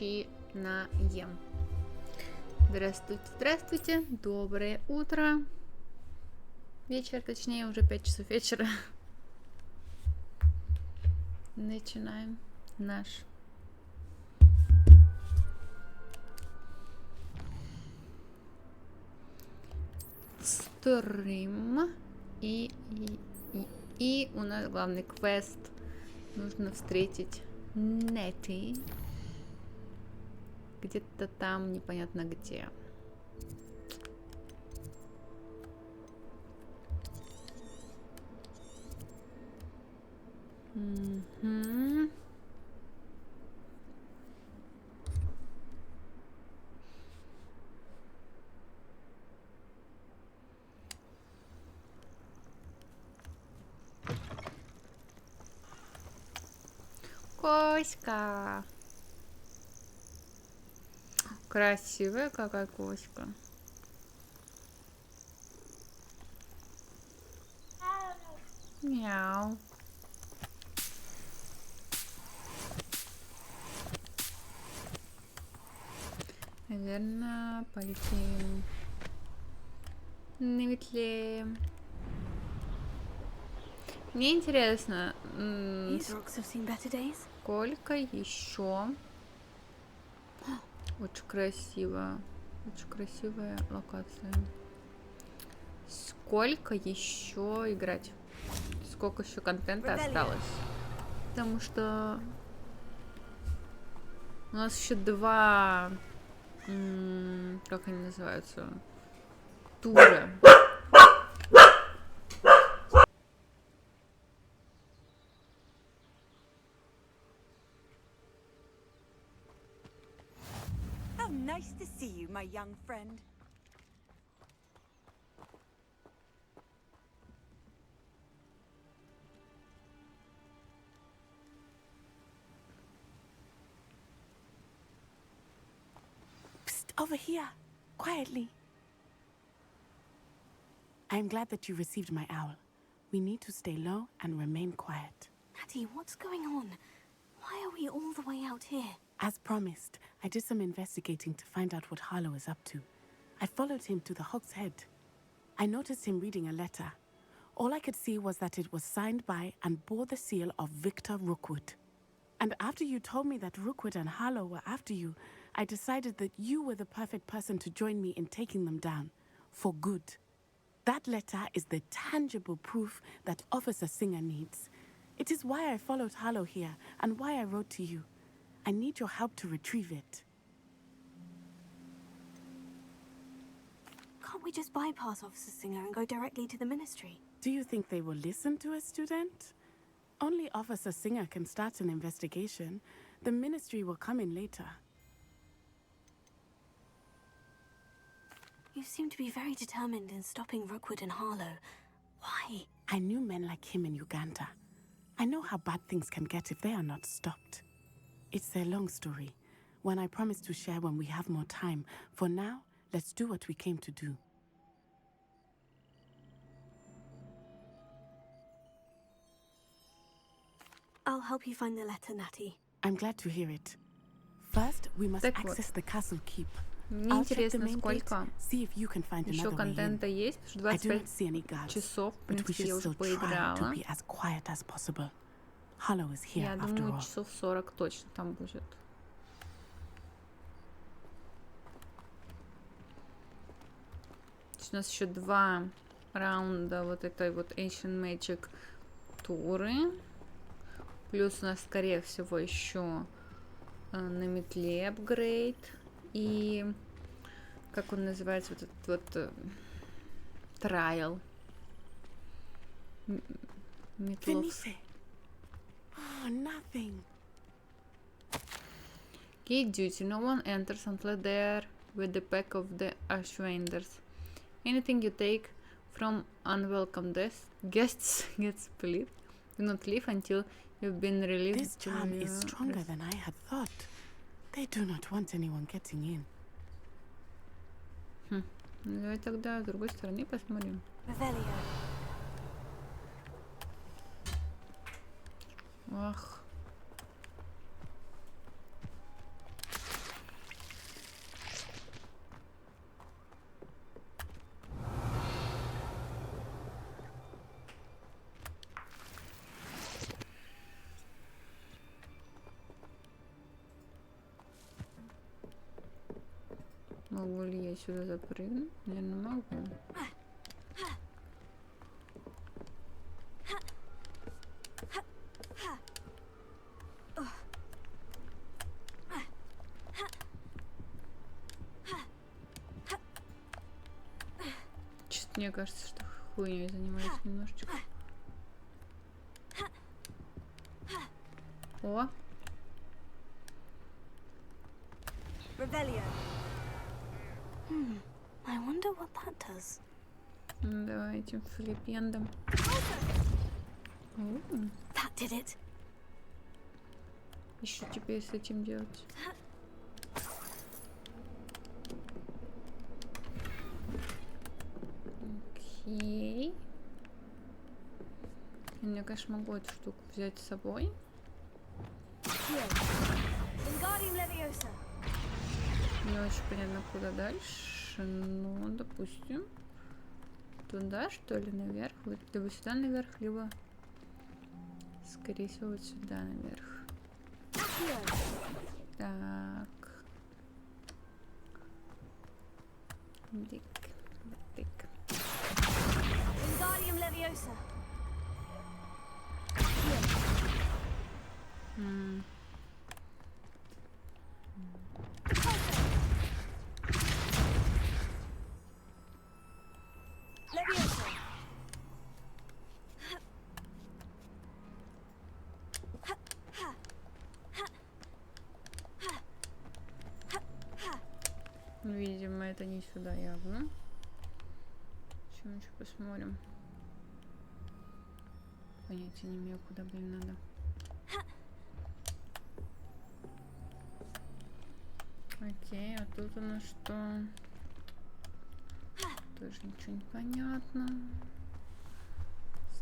начинаем. Здравствуйте, здравствуйте, доброе утро. Вечер, точнее, уже 5 часов вечера. Начинаем наш стрим. И у нас главный квест. Нужно встретить Нети. Где-то там, непонятно где. Угу. Коська. Красивая какая коська. Мяу. Наверное, полетим на метле. Мне интересно, сколько еще? Очень красиво. Очень красивая локация. Сколько еще играть? Сколько еще контента осталось? Потому что у нас еще два, как они называются, тура. Nice to see you, my young friend. Psst, over here, quietly. I'm glad that you received my owl. We need to stay low and remain quiet. Natty, what's going on? Why are we all the way out here? As promised, I did some investigating to find out what Harlow is up to. I followed him to the Hog's Head. I noticed him reading a letter. All I could see was that it was signed by and bore the seal of Victor Rookwood. And after you told me that Rookwood and Harlow were after you, I decided that you were the perfect person to join me in taking them down. For good. That letter is the tangible proof that Officer Singer needs. It is why I followed Harlow here and why I wrote to you. I need your help to retrieve it. Can't we just bypass Officer Singer and go directly to the ministry? Do you think they will listen to a student? Only Officer Singer can start an investigation. The ministry will come in later. You seem to be very determined in stopping Rookwood and Harlow. Why? I knew men like him in Uganda. I know how bad things can get if they are not stopped. It's a long story, one I promise to share when we have more time. For now, let's do what we came to do. I'll help you find the letter, Natty. I'm glad to hear it. First, we must access the castle keep. Мне интересно, сколько See if you can find еще another way контента in. есть, потому I что do not see any 25 guards, часов, в but we принципе, should я уже still try to поиграла. be as quiet as possible. Harlow is here Я after думаю, all. часов 40 точно там будет. У нас еще 2 раунда вот этой вот Ancient Magic туры. Плюс у нас, скорее всего, еще на метле апгрейд. И как он называется, вот этот вот трайл. Метлов. Oh, nothing. Gate duty. No one enters until they're with the pack of the Ashwinders. Anything you take from unwelcome guests gets split. Do not leave until you've been relieved. This charm is stronger than I had thought. They do not want anyone getting in. Давай тогда с другой стороны посмотрим. Ах. Могу ли я сюда запрыгнуть? Наверное, могу. Чё-то мне кажется, что хуйней занимаюсь немножечко. О! I wonder what that does. Давай этим флипендом. That did it. И что теперь с этим делать? Окей. Я, конечно, могу эту штуку взять с собой. Не очень понятно, куда дальше. Ну, допустим. Туда, что ли, наверх? Вот, либо сюда наверх, либо, скорее всего, вот сюда наверх. Так. Дик. Дик. Видимо, это не сюда явно. Чем еще посмотрим? Понятия не имею, куда, блин, надо. Окей, а тут у нас что? Тоже ничего не понятно.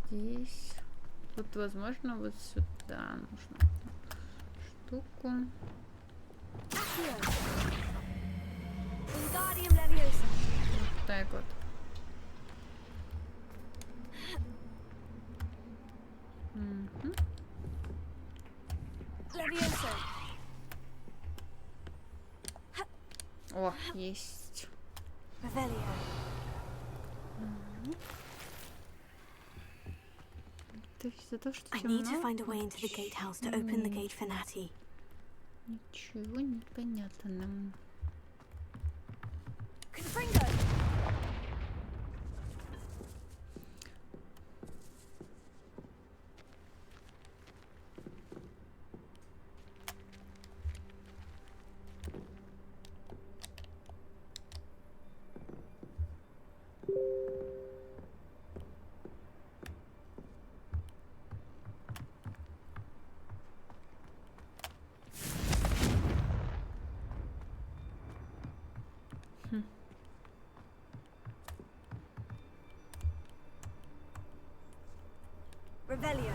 Здесь. Тут, возможно, вот сюда нужно штуку. Вот так вот. О, есть. Это из-за того, что I need to find a way into the gatehouse to open the gate for Natty. Ничего не понятно. Revelio.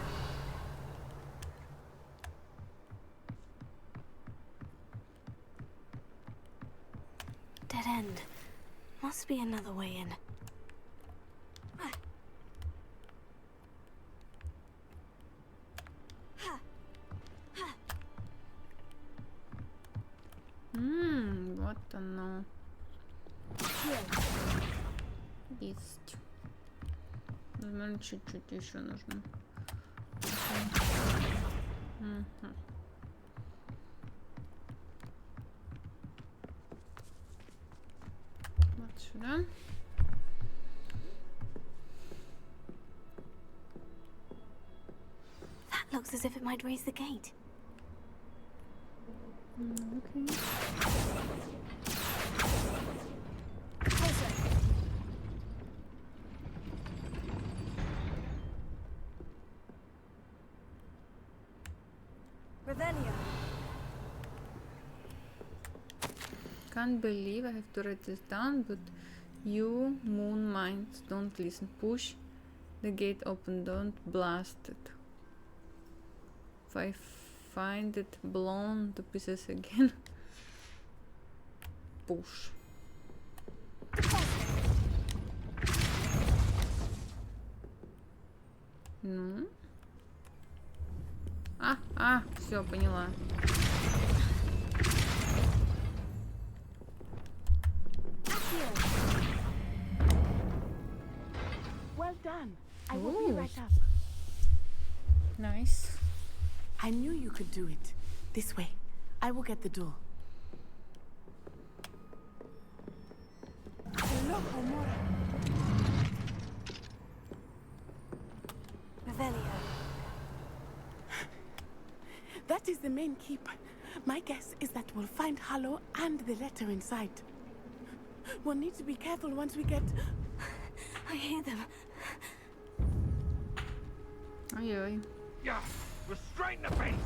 Dead end. Must be another way in. Вот оно. Есть. Возможно, чуть-чуть еще нужно. Вот сюда. That looks as if it might raise the gate. Okay. Can't believe I have to write this down, but you moon minds don't listen. Push the gate open, don't blast it. If I find it blown to pieces again, push. Ну. Все, поняла. done. I will be Ooh. right up. Nice. I knew you could do it. This way. I will get the door. Hello, Homora. Revelio. That is the main keep. My guess is that we'll find Harlow and the letter inside. We'll need to be careful once we get... I hear them. Ой-ой. Yeah, restrain the beast.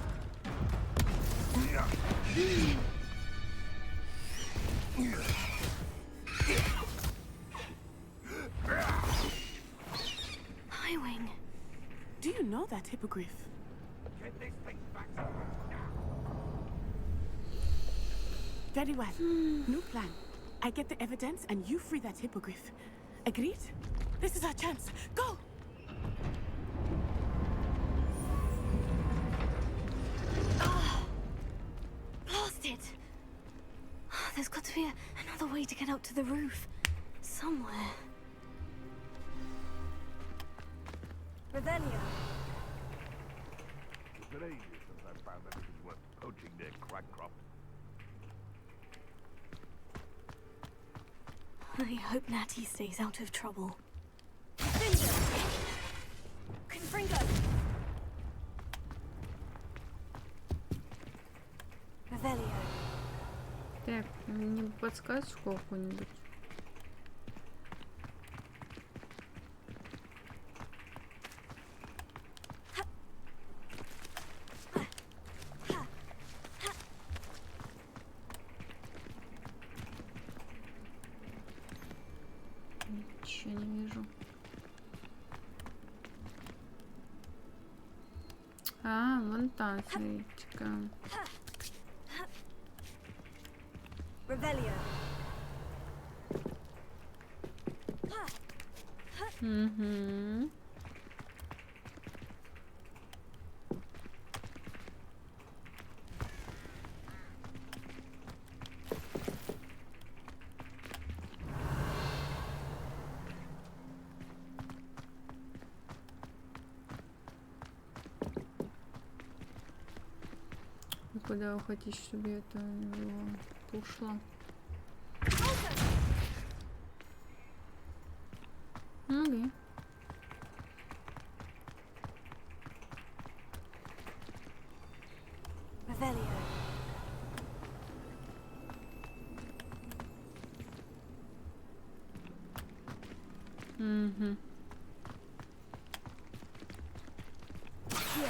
Highwing. Do you know that hippogriff? Get this thing back to now. Very well. New plan. I get the evidence and you free that hippogriff. Agreed? This is our chance. Go! Blasted! There's got to be another way to get up to the roof. Somewhere. Revelio. It's been ages since I found anything worth poaching near Cragcroft. I hope Natty stays out of trouble. Confringo! Revelio. Так, мне подсказочку какую-нибудь. Ничего не вижу. А, вон там, смотрите-ка. Revelio. Угу. Куда вы хотите, чтобы это его ушло? Окей. Revelio. Угу. Accio.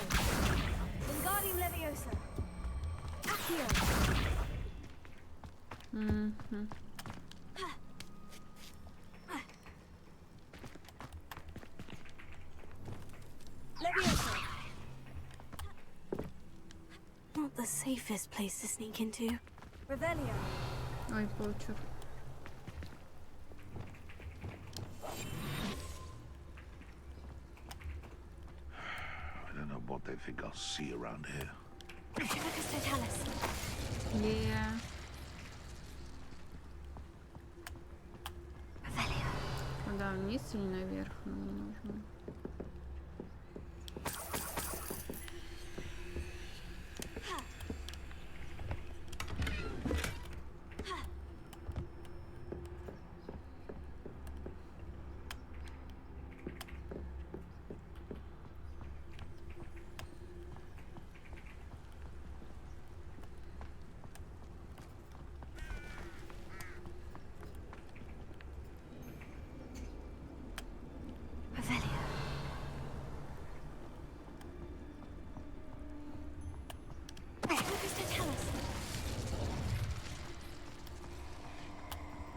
Wingardium Leviosa. Accio. Угу. Leviosa. Not the safest place to sneak into. Revelio. Ой, получер. I don't know what they think I'll see around here. Trivicus Totalis. Yeah. Revelio. Куда вниз или наверх нам нужно? Revelio. Trivicus Totalis.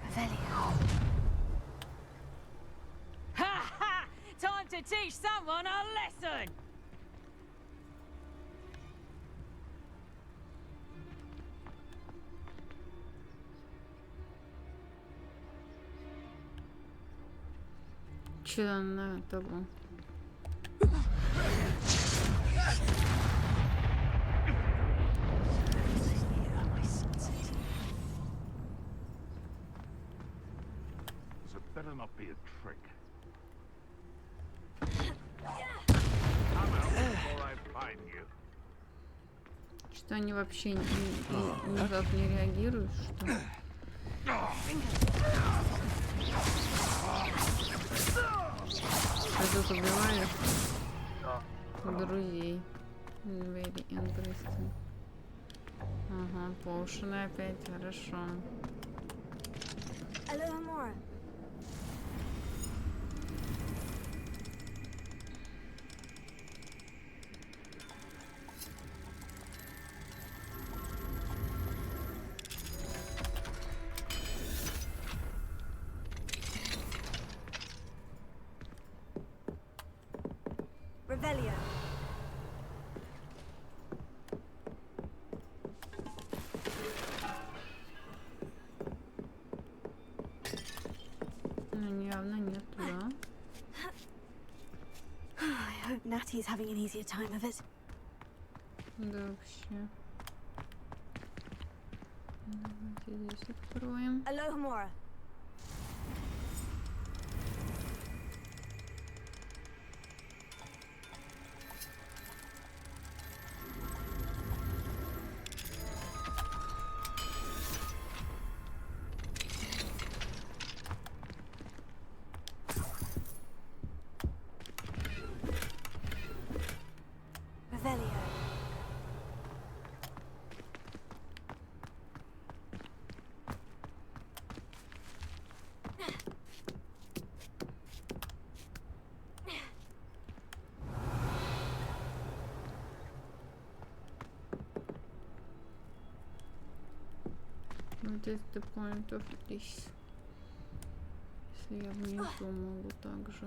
Revelio. Ha ha! Time to teach someone a lesson! Че на того? So it better not be a trick. find you. Что они вообще никак не реагируют, что? Ты тут убиваешь друзей. Very interesting. Ага, поушены опять, хорошо. Hello, Amora. Revelio. Ну, явно нет, да? I hope Natty's having an easier time of it. Да, вообще. Давайте здесь откроем. Hello, Amora. Revelio. What is the point of this? Если я внизу могу также.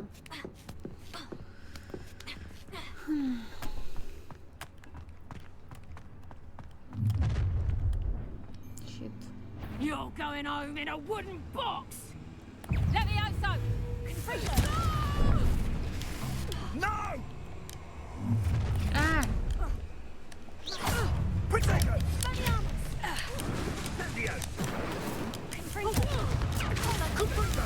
Shit. You're going home in a wooden box! Levioso! Confringo! No! А! Protego! Levioso! Incendio! Confringo! Confringo!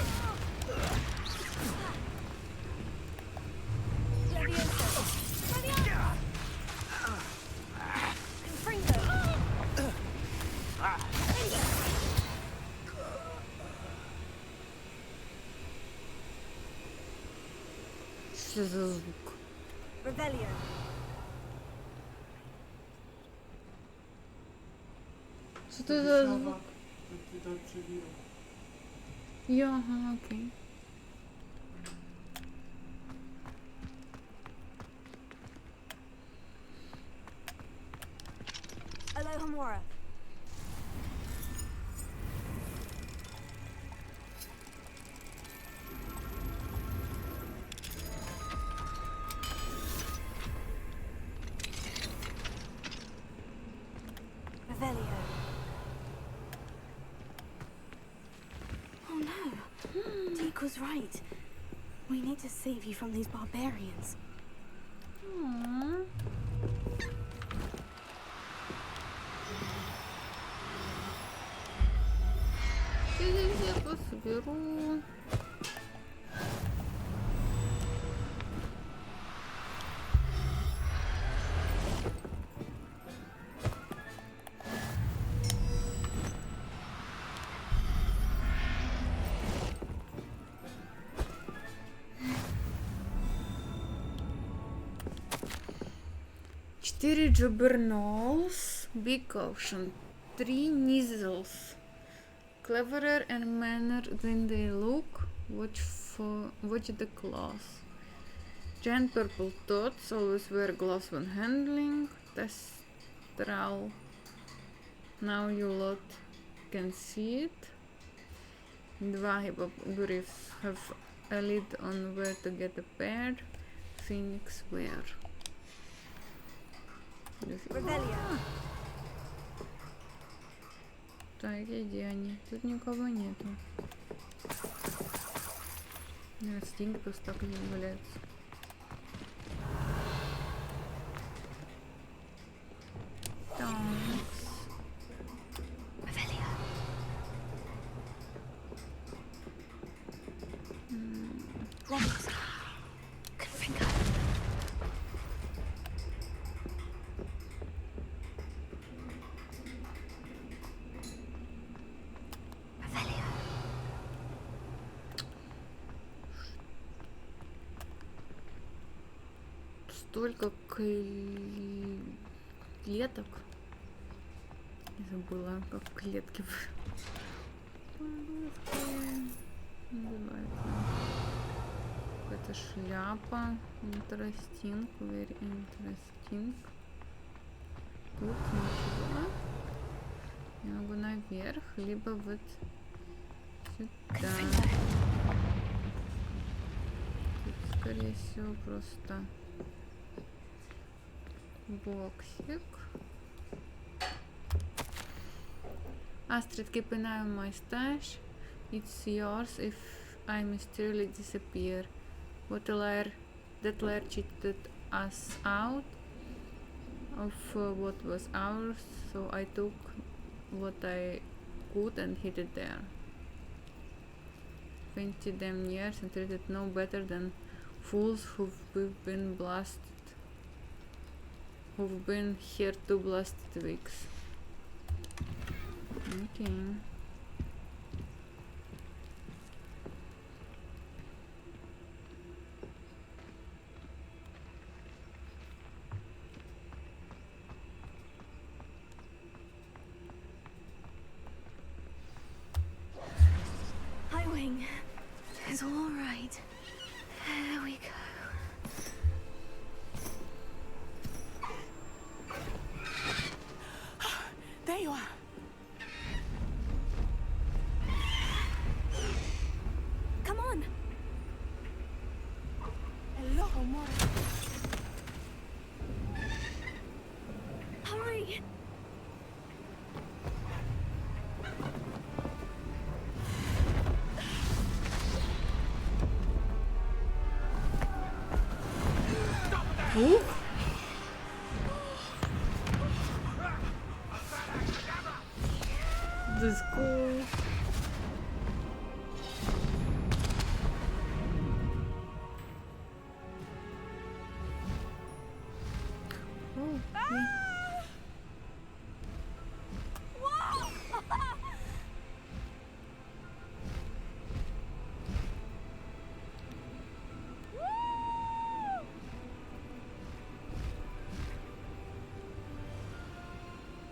Levioso! Levioso! Confringo! Что за звук? Revelio. Что это за звук? Я, ага, окей. Hello, Amora. Revelio. Oh no. Deke was right. We need to save you from these barbarians. М. Я здесь это соберу. Четыре jobberknolls, big ocean, 3 nizzles, cleverer and manner than they look, watch the claws. Giant purple tots always wear gloves when handling, Testral, now you lot can see it. 2 hippogriffs have a lead on where to get a pair, Phoenix wear. Revelio. Так, где они? Тут никого нету. Стинг просто так не валяется. Танкс. Revelio. Robinson. Confringo. столько клеток. Забыла, как клетки называется. Какая-то шляпа. Interesting, very interesting. Тут ничего. Я могу наверх, либо вот сюда. Тут, скорее всего, просто боксик. Astrid, keep an eye on my stash. It's yours if I mysteriously disappear. That liar cheated us out of what was ours, so I took what I could and hid it there. 20 damn years and treated no better than fools who've been here 2 blasted weeks. Okay. Highwing is all right. There we go. There you are. Come on. Hello, Mora. Hurry. This is cool. Oh, yeah.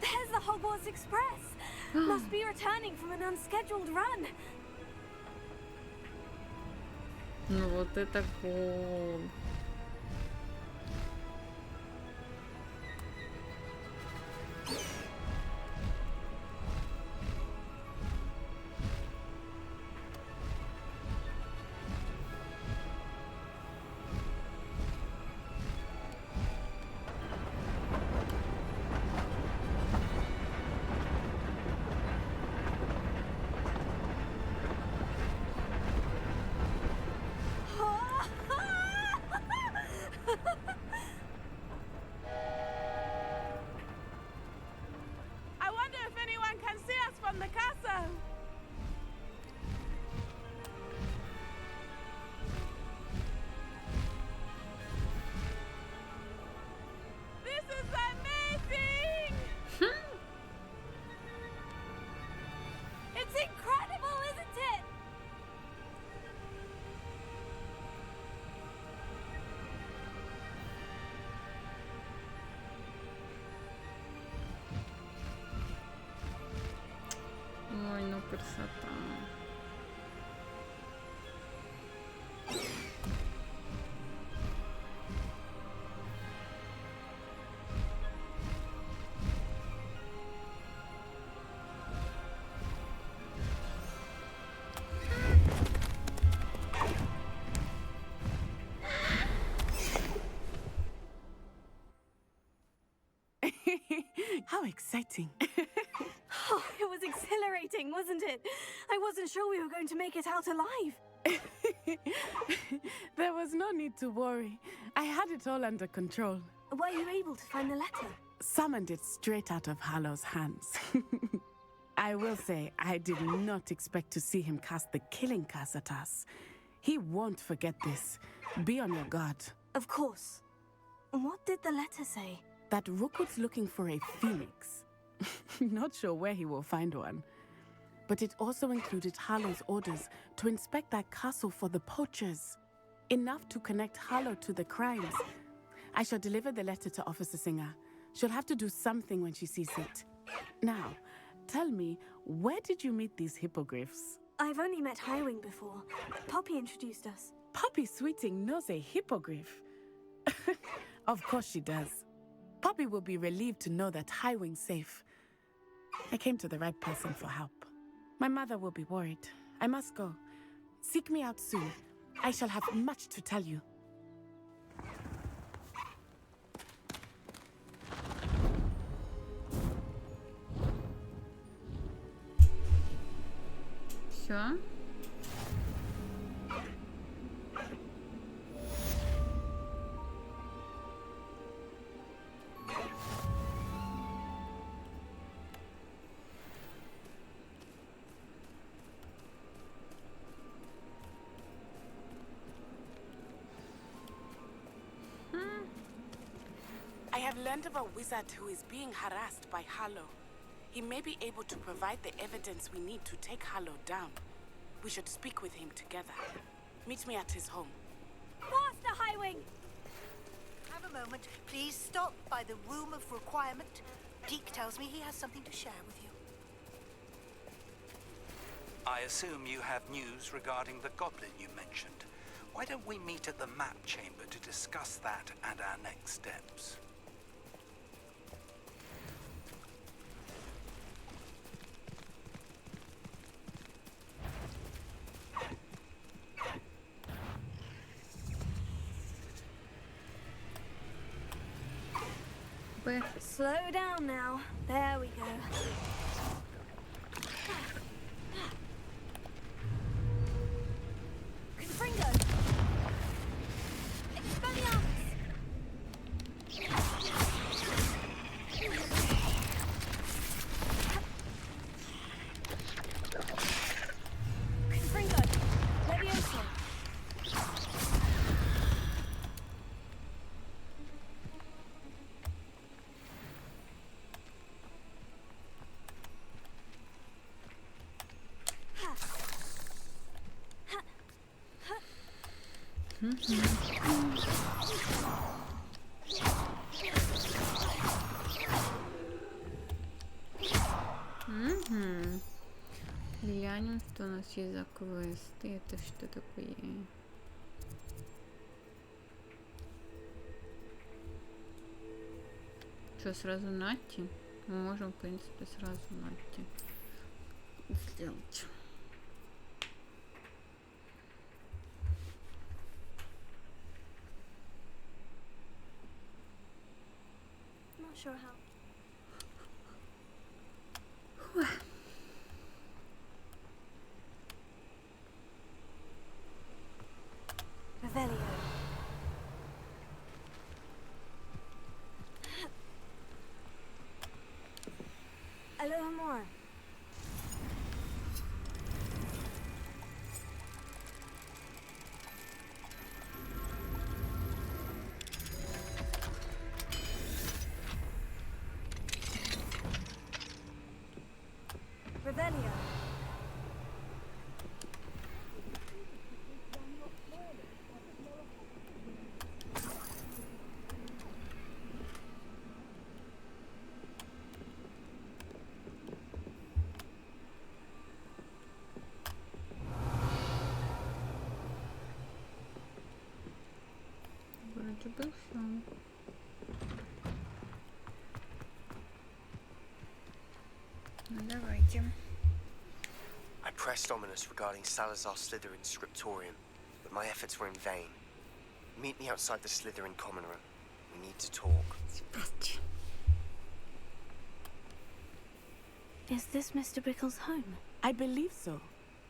There's the Hogwarts Express. Must be returning from an unscheduled run. Ну вот это cool. I wonder if anyone can see us from the castle. This is amazing! It's incredible, isn't it? Ой, ну красота. How exciting. Oh, it was exhilarating, wasn't it? I wasn't sure we were going to make it out alive. There was no need to worry. I had it all under control. Were you able to find the letter? Summoned it straight out of Hallow's hands. I will say, I did not expect to see him cast the killing curse at us. He won't forget this. Be on your guard. Of course. What did the letter say? That Rookwood's looking for a phoenix. Not sure where he will find one. But it also included Harlow's orders to inspect that castle for the poachers. Enough to connect Harlow to the crimes. I shall deliver the letter to Officer Singer. She'll have to do something when she sees it. Now, tell me, where did you meet these hippogriffs? I've only met Highwing before. Poppy introduced us. Poppy Sweeting knows a hippogriff. Of course she does. Poppy will be relieved to know that Highwing's safe. I came to the right person for help. My mother will be worried. I must go. Seek me out soon. I shall have much to tell you. Все. I have learned of a wizard who is being harassed by Harlow. He may be able to provide the evidence we need to take Harlow down. We should speak with him together. Meet me at his home. Faster, Highwing! Have a moment. Please stop by the Room of Requirement. Deke tells me he has something to share with you. I assume you have news regarding the goblin you mentioned. Why don't we meet at the map chamber to discuss that and our next steps? Slow down now. There we go. Confringo! Expelliarmus! Confringo! Levioso! Глянем, что у нас есть за квесты. Это что такое? Что, сразу Натти? Мы можем, в принципе, сразу Натти сделать. Not sure how. Revelio. A little more. Revelio. Вроде бы все. Ну давайте. I pressed Ominous regarding Salazar Slytherin's scriptorium, but my efforts were in vain. Meet me outside the Slytherin common room. We need to talk. Себастьян. Is this Mr. Brickle's home? I believe so.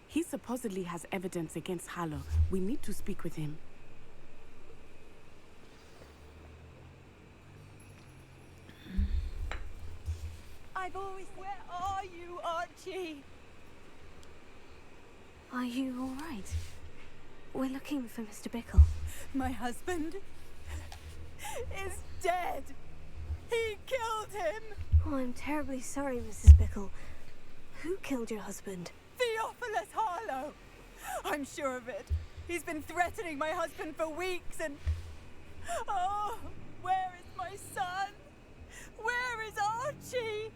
He supposedly has evidence against Harlow. We need to speak with him. Where are you, Archie? Are you all right? We're looking for Mr. Bickle. My husband is dead. He killed him. Oh, I'm terribly sorry, Mrs. Bickle. Who killed your husband? Theophilus Harlow. I'm sure of it. He's been threatening my husband for weeks and... Oh, Where is my son? Where is Archie?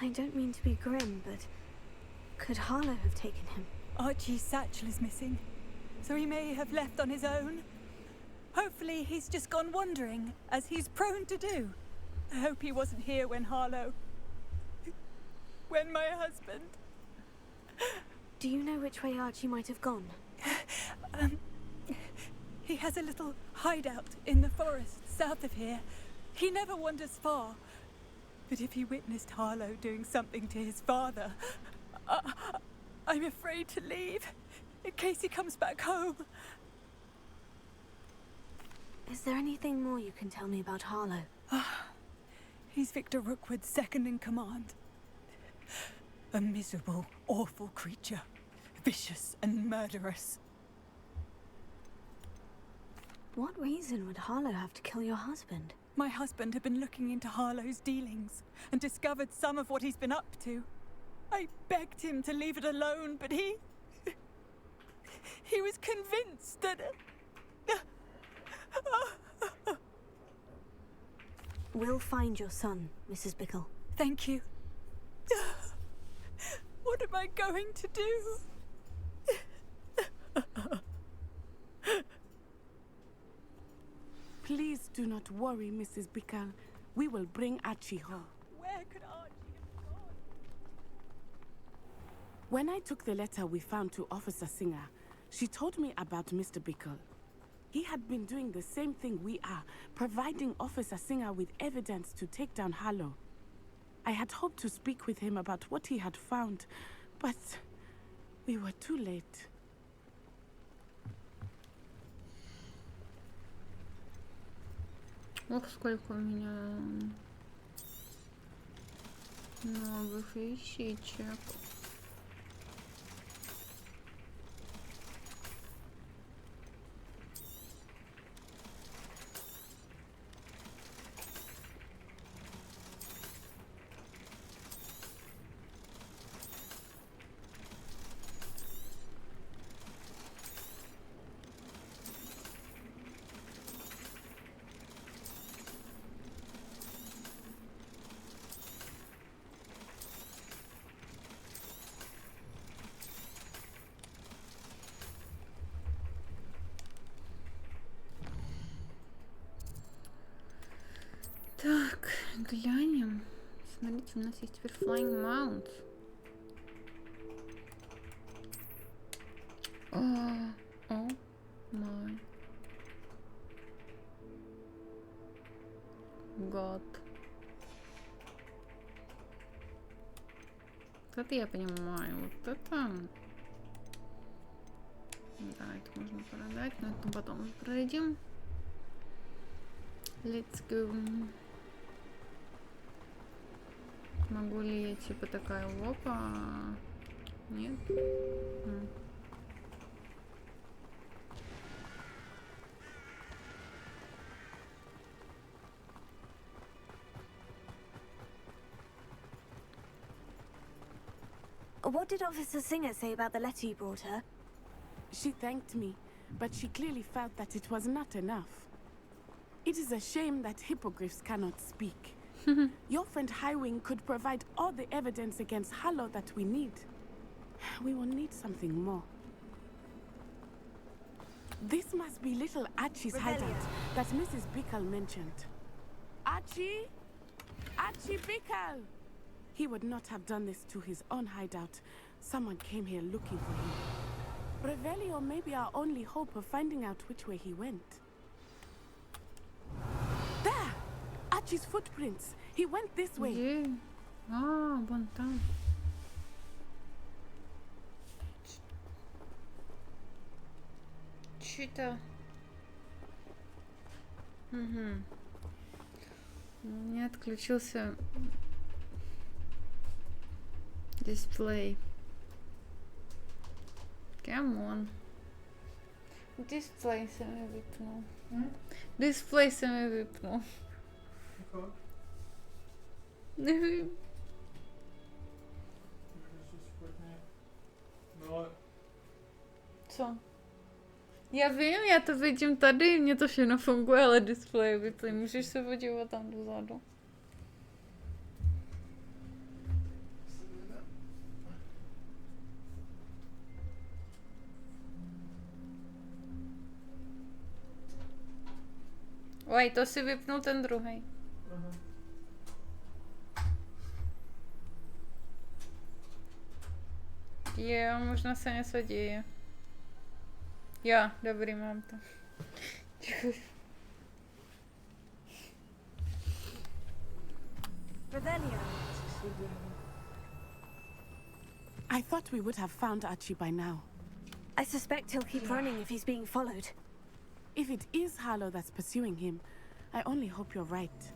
I don't mean to be grim, but could Harlow have taken him? Archie's satchel is missing, so he may have left on his own. Hopefully he's just gone wandering, as he's prone to do. I hope he wasn't here when when my husband... Do you know which way Archie might have gone? He has a little hideout in the forest south of here. He never wanders far. But if he witnessed Harlow doing something to his father, I'm afraid to leave, in case he comes back home. Is there anything more you can tell me about Harlow? He's Victor Rookwood's second in command. A miserable, awful creature. Vicious and murderous. What reason would Harlow have to kill your husband? My husband had been looking into Harlow's dealings and discovered some of what he's been up to. I begged him to leave it alone, but he was convinced that... We'll find your son, Mrs. Bickle. Thank you. What am I going to do? Please do not worry, Mrs. Bickle. We will bring Archie home. Where could Archie have gone? When I took the letter we found to Officer Singer, she told me about Mr. Bickle. He had been doing the same thing we are, providing Officer Singer with evidence to take down Harlow. I had hoped to speak with him about what he had found, but we were too late. Ох, сколько у меня новых вещичек. Так, глянем. Смотрите, у нас есть теперь Flying Mount. О май год. Вот это я понимаю. Вот это... Да, это можно продать, но это потом уже продадим. Let's go. Могу ли я типа такая опа? Нет? What did Officer Singer say about the letter you brought her? She thanked me, but she clearly felt that it was not enough. It is a shame that hippogriffs cannot speak. Your friend Highwing could provide all the evidence against Harlow that we need. We will need something more. This must be little Archie's hideout that Mrs. Bickle mentioned. Archie? Archie Bickle! He would not have done this to his own hideout. Someone came here looking for him. Revelio may be our only hope of finding out which way he went. There! Archie's footprints. He went this way. Где? Вон там. Чё-то... Угу. У меня отключился дисплей. Come on. Дисплей сами выпнул. Дисплей сами выпнул. Но... Что? Já vím, já to vidím tady, mně to všechno funguje, ale displej vyplý. Můžeš se podívat tam dozadu. Oj, to si vypnul ten druhý. Jo, možná se něco děje. Jo, dobrý, mám to. I thought we would have found Archie by now. I suspect he'll keep running if he's being followed. If it is Harlow that's pursuing him, I only hope you're right.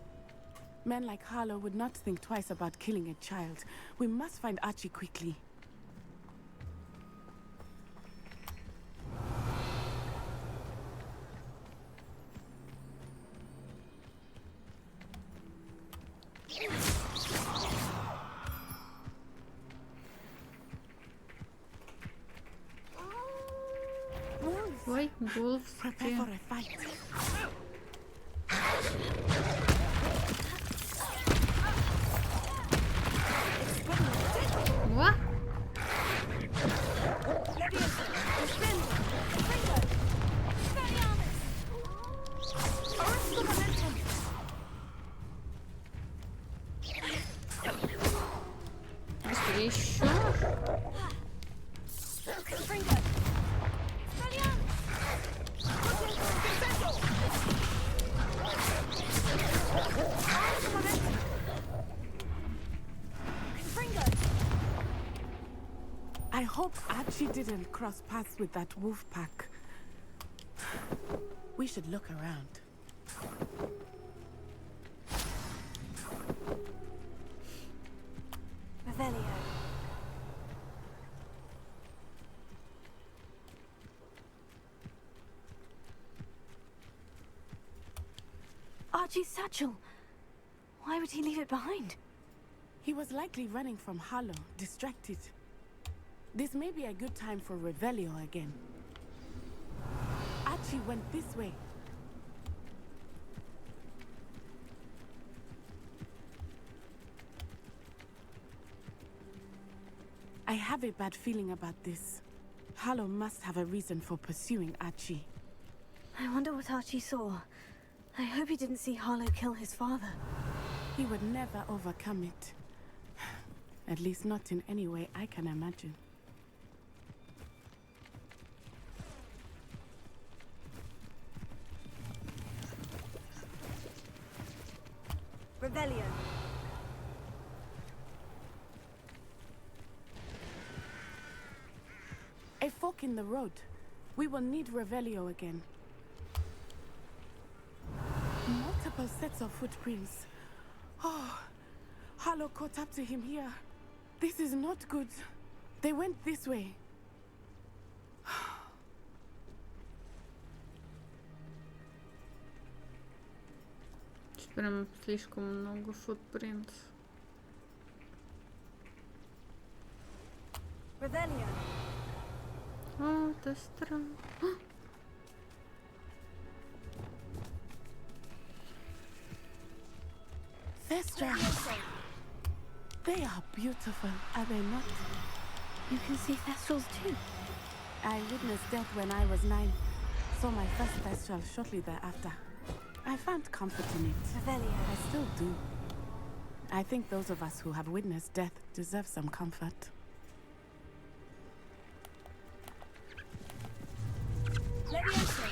Men like Harlow would not think twice about killing a child. We must find Archie quickly. Oj, wolves. Prepare for a fight. What? Еще? I hope Archie didn't cross paths with that wolf pack. We should look around. Revelio. Archie's satchel. Why would he leave it behind? He was likely running from Harlow, distracted. This may be a good time for Revelio again. Archie went this way. I have a bad feeling about this. Harlow must have a reason for pursuing Archie. I wonder what Archie saw. I hope he didn't see Harlow kill his father. He would never overcome it. At least not in any way I can imagine. Revelio. A fork in the road. We will need Revelio again. Multiple sets of footprints. Oh, Harlow caught up to him here. This is not good. They went this way. Прям слишком много футпринтов. Revelio. О, это странно. Thestrals. They are beautiful, are they not? You can see Thestrals too. I witnessed death when I was 9. Saw my first Thestral shortly thereafter. I found comfort in it. Revelio. I still do. I think those of us who have witnessed death deserve some comfort. Leviosa.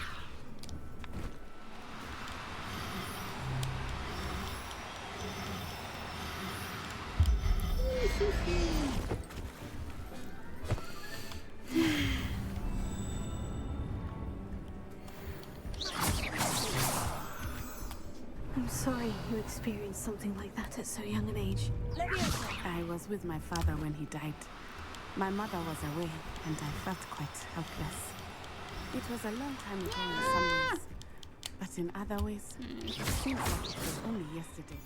I'm sorry you experienced something like that at so young an age. I was with my father when he died. My mother was away, and I felt quite helpless. It was a long time ago in some ways, but in other ways, it seems like it was only yesterday.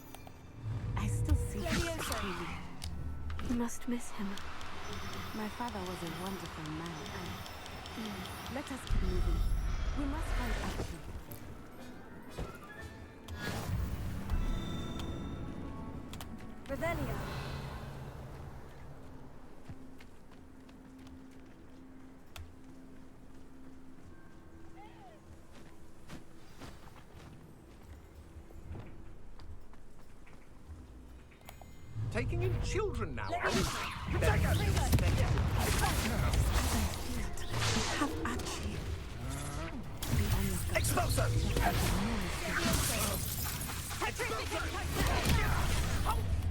I still see him clearly. You must miss him. My father was a wonderful man, and let us keep moving. We must find action. Revelio. Taking in children now. We have actually. Expulso!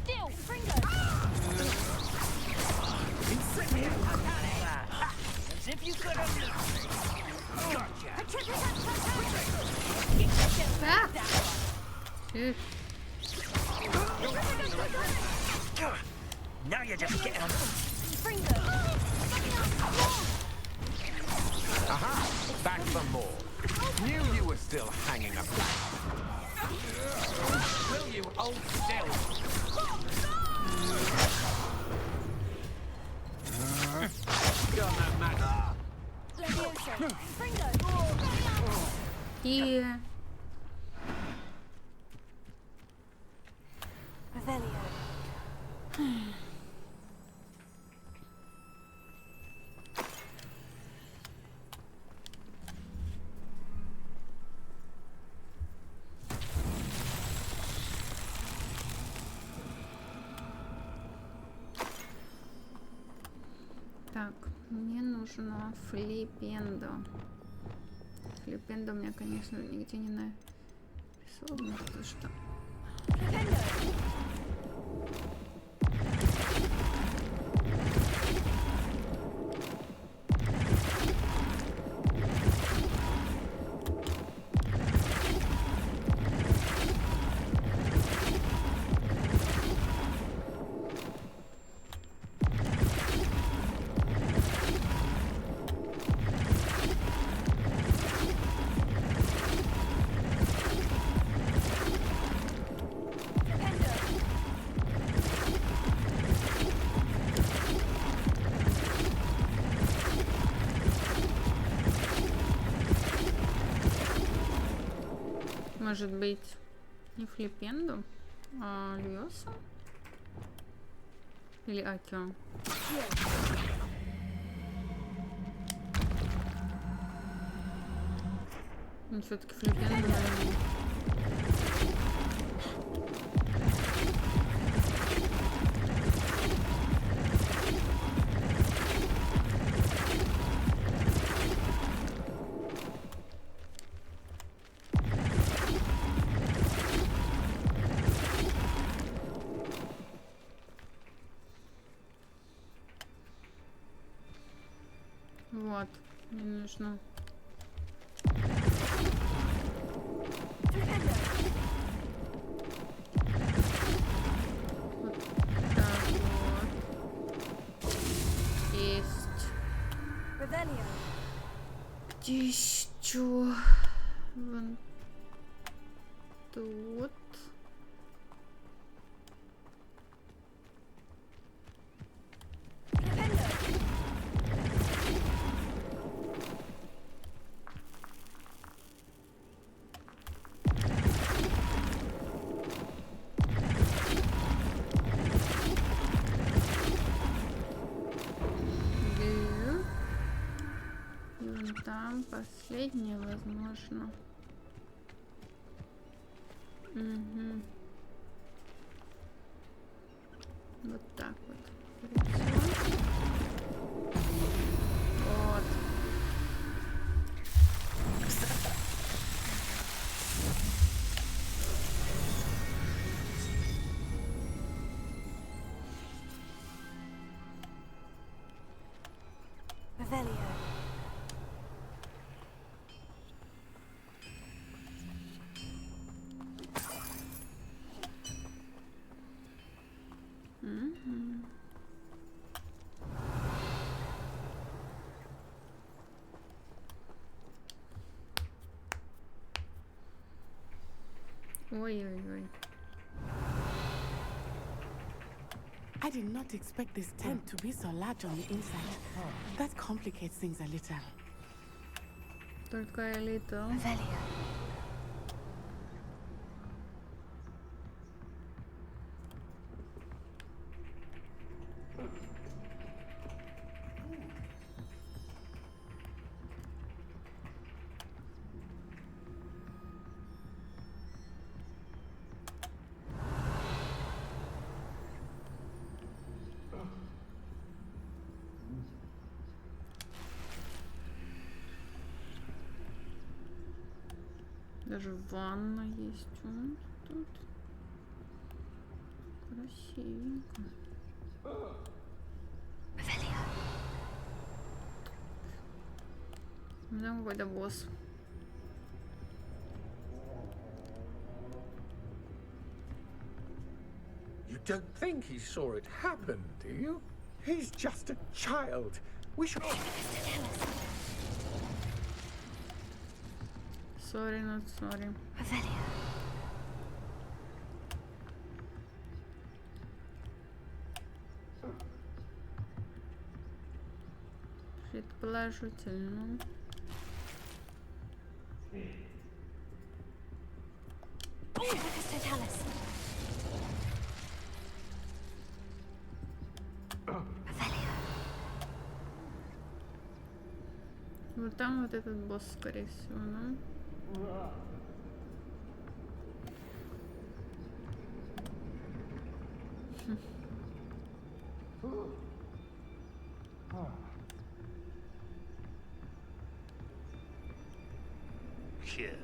Still, Fringo. Insignia! As if you could have... Gotcha! Ah! Tschüss. Now you're just getting on. Fringo. Aha! Back for more. Knew you were still hanging about. Will you hold still? Got no matter. Levioso. Fringo. И... Revelio. Так, мне нужно флипендо. Флипендо у меня, конечно, нигде не нарисовано, потому что... Может быть, не флипенду, а Льоса? Или Акио? Все-таки флипенду, наверное. Вот, мне нужно. Вот так вот. Есть. Где еще? Вон тут. Там последнее, возможно. Угу. Вот так вот. Вот. Revelio. Ой-ой-ой. I did not expect this tent to be so large on the inside. That complicates things a little. Только я летал. Revelio. Даже ванна есть у нас тут. Красивенько. Revelio. У меня какой-то босс. You don't think he saw it happen, do you? He's just a child. We should... Sorry, not sorry. Revelio. Предположительно. Totalis. Revelio. Вот там вот этот босс, скорее всего, ну. Here.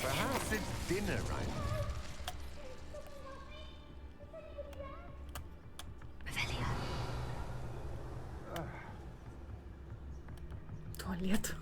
Perhaps it's dinner, right? Revelio. Туалет.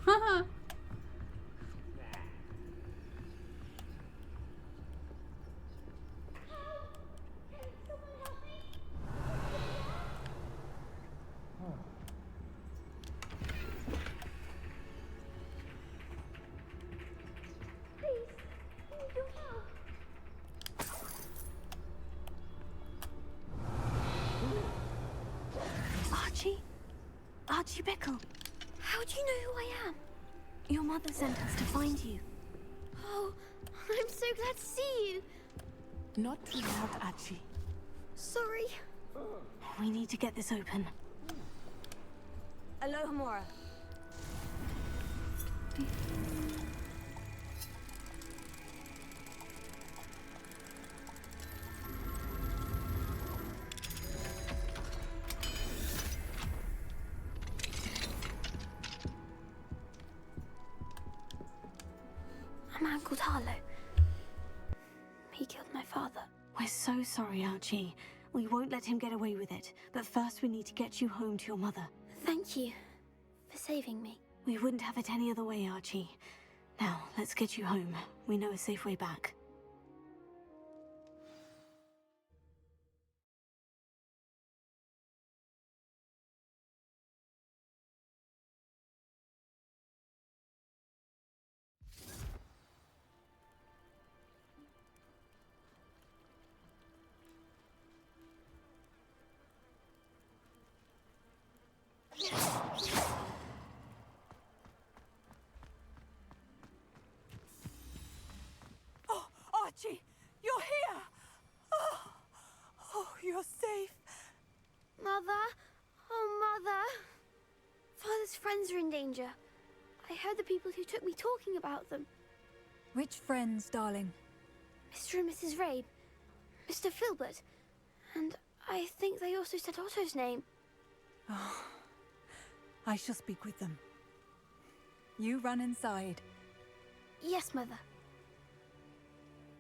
Archie Bickle, how do you know who I am? Your mother sent us to find you. Oh, I'm so glad to see you. Not too loud, Archie. Sorry. We need to get this open. Alohomora. A man called Harlow. He killed my father. We're so sorry, Archie. We won't let him get away with it. But first we need to get you home to your mother. Thank you for saving me. We wouldn't have it any other way, Archie. Now, let's get you home. We know a safe way back. Oh, Archie, you're here! Oh, you're safe. Mother? Oh, Mother. Father's friends are in danger. I heard the people who took me talking about them. Which friends, darling? Mr. and Mrs. Rabe, Mr. Filbert, and I think they also said Otto's name. Oh, I shall speak with them. You run inside. Yes, Mother.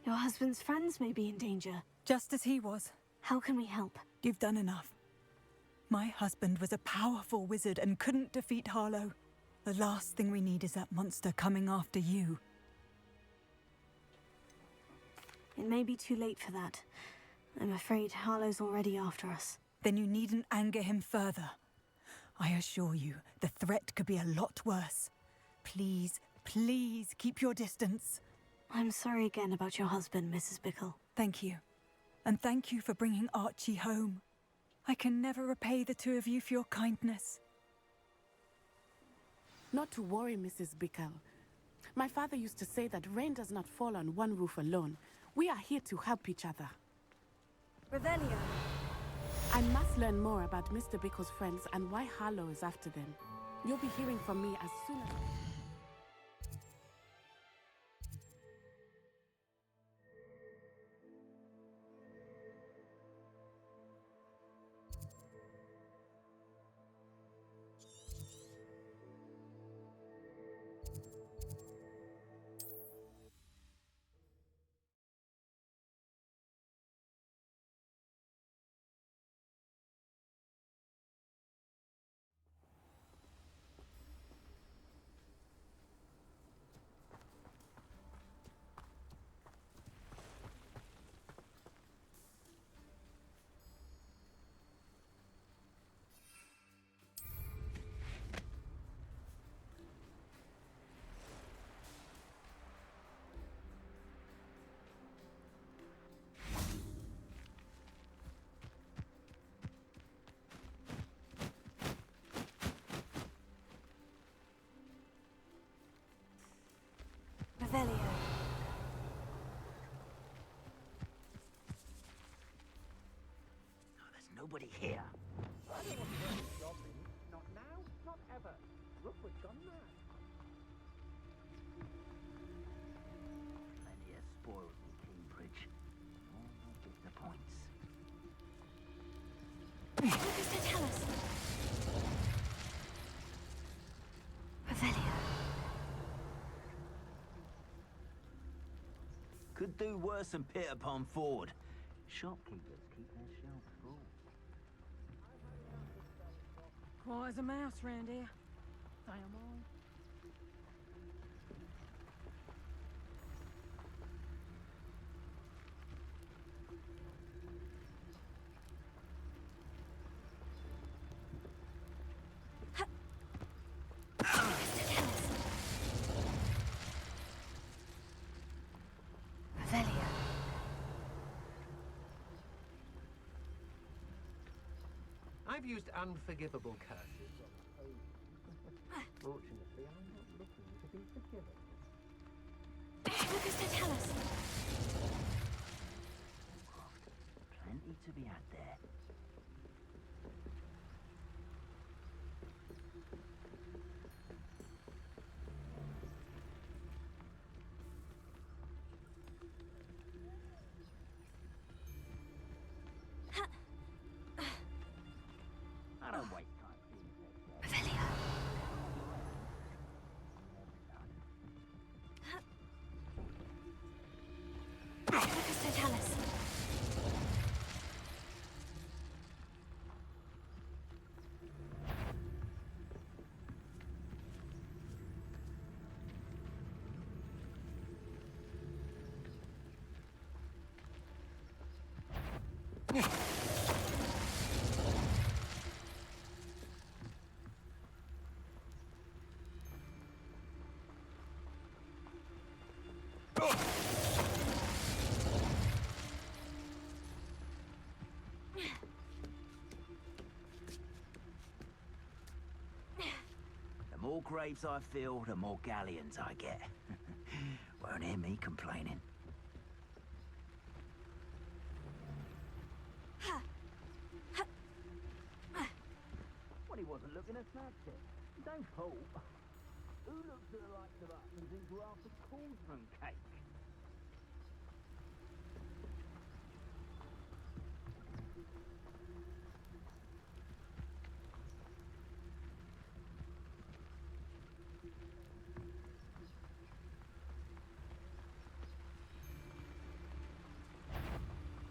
Your husband's friends may be in danger. Just as he was. How can we help? You've done enough. My husband was a powerful wizard and couldn't defeat Harlow. The last thing we need is that monster coming after you. It may be too late for that. I'm afraid Harlow's already after us. Then you needn't anger him further. I assure you, the threat could be a lot worse. Please, please keep your distance. I'm sorry again about your husband, Mrs. Bickle. Thank you. And thank you for bringing Archie home. I can never repay the two of you for your kindness. Not to worry, Mrs. Bickle. My father used to say that rain does not fall on one roof alone. We are here to help each other. Revelio. I must learn more about Mr. Bickle's friends and why Harlow is after them. You'll be hearing from me as soon as... Revelio. No, there's nobody here. I don't want to work a job in. Not now, not ever. Rookwood's gone mad. Plenty of spoils in Cambridge. All will get the points. What does that tell us? Revelio. Could do worse than Peter Pan Ford. Shopkeepers keep their shelves full. Quiet as a mouse round here. Damn all. Revelio. I've used unforgivable curses on the own. Fortunately, I'm not looking to be forgiven. What does that tell us? Plenty to be had there. I don't waste time seeing this. Revelio. What does that tell us? The more graves I fill, the more galleons I get. Won't hear me complaining. Well, he wasn't looking at Snapchat. Don't fool. Who looks at the likes of us and thinks we're after cauldron cake?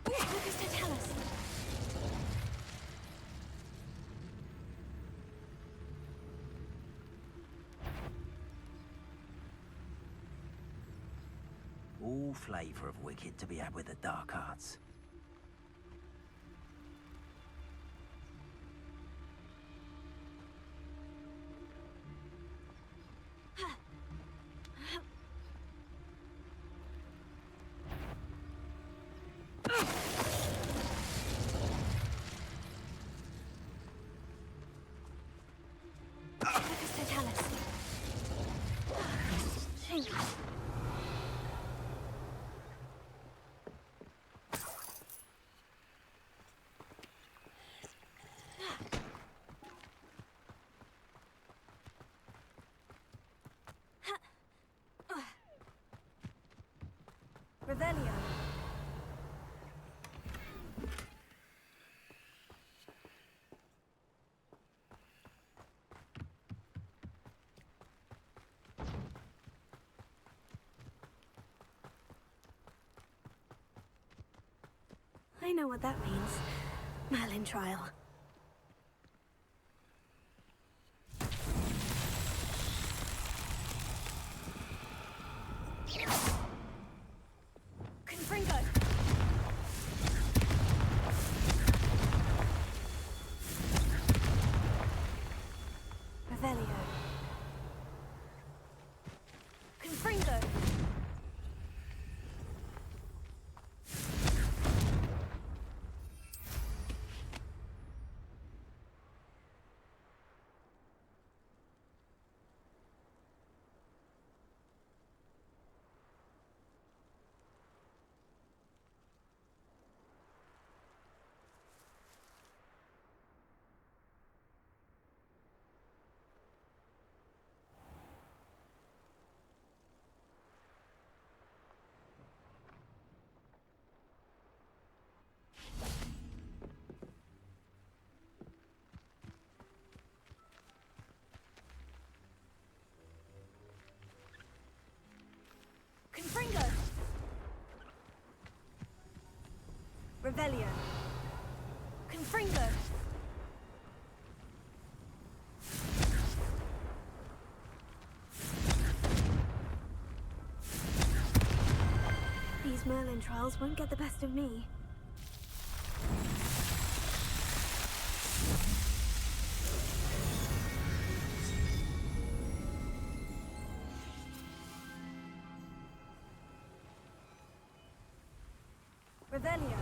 What does that tell us? All flavour of wicked to be had with the dark arts. I know what that means. Merlin trial. Confringo! Revelio. Confringo! Confringo! Revelio. Confringo! These Merlin trials won't get the best of me. Revelio.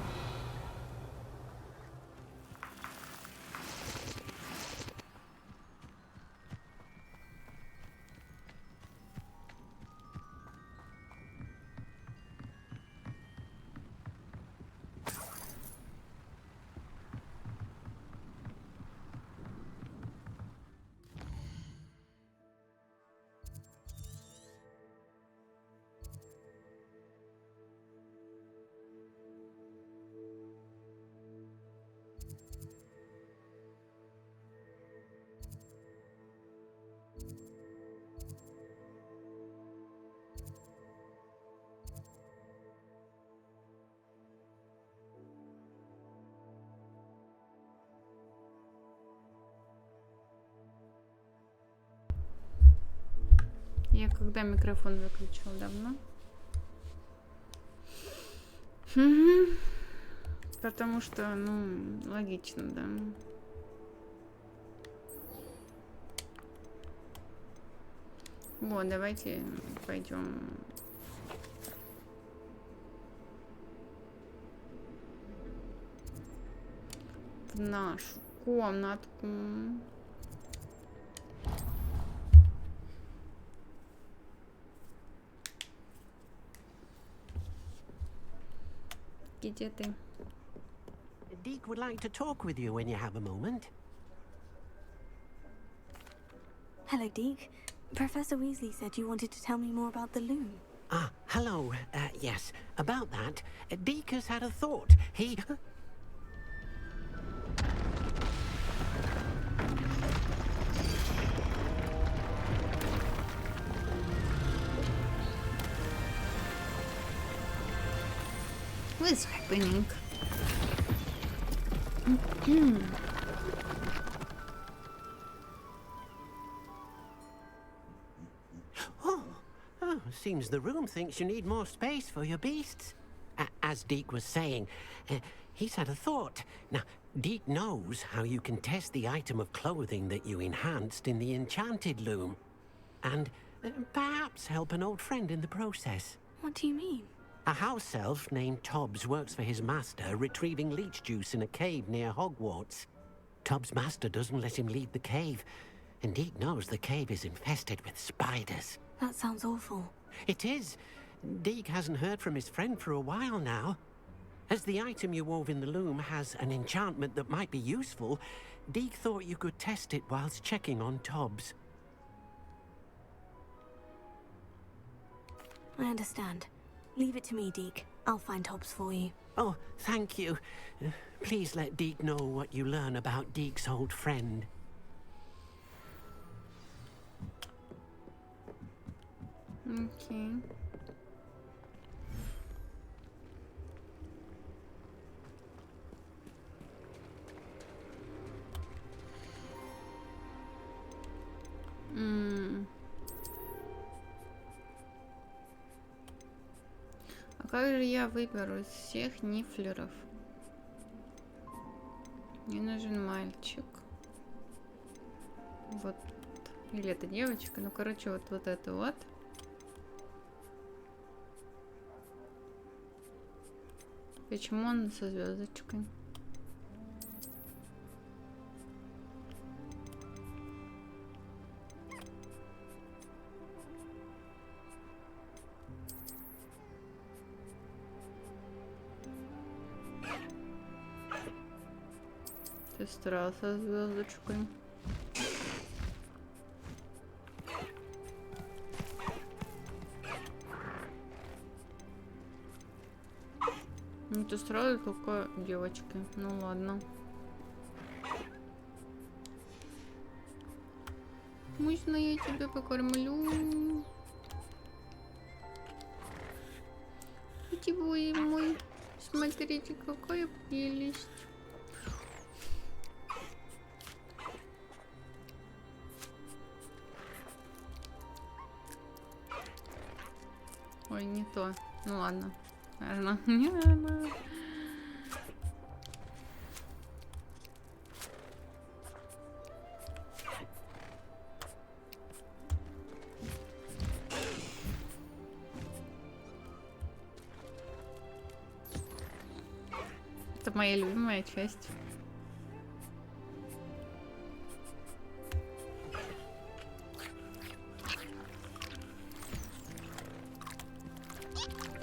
Я когда микрофон выключил? Давно? Потому что, ну, логично, да. Вот, давайте пойдем. В нашу комнатку. Где ты? Deke would like to talk with you when you have a moment. Hello, Deke. Professor Weasley said you wanted to tell me more about the loom. Ah, hello. Yes, about that. Deke has had a thought. He... What's happening? Seems the room thinks you need more space for your beasts. As Deke was saying, he's had a thought. Now, Deke knows how you can test the item of clothing that you enhanced in the enchanted loom. And perhaps help an old friend in the process. What do you mean? A house elf named Tobbs works for his master, retrieving leech juice in a cave near Hogwarts. Tobbs' master doesn't let him leave the cave, and Deke knows the cave is infested with spiders. That sounds awful. It is. Deke hasn't heard from his friend for a while now. As the item you wove in the loom has an enchantment that might be useful, Deke thought you could test it whilst checking on Tobbs. I understand. Leave it to me, Deke. I'll find Tobbs for you. Oh, thank you. Please let Deke know what you learn about Deke's old friend. Okay. как же я выберу из всех нифлеров? Мне нужен мальчик. Вот. Или это девочка. Ну, короче, вот это вот. Почему он со звездочкой? Сестра со звездочкой. Ну, сестра только девочки. Ну ладно. Можно я тебя покормлю? Питьевой мой. Смотрите, какая прелесть. Ой, не то. Ну ладно. Наверное, не надо. Это моя любимая часть.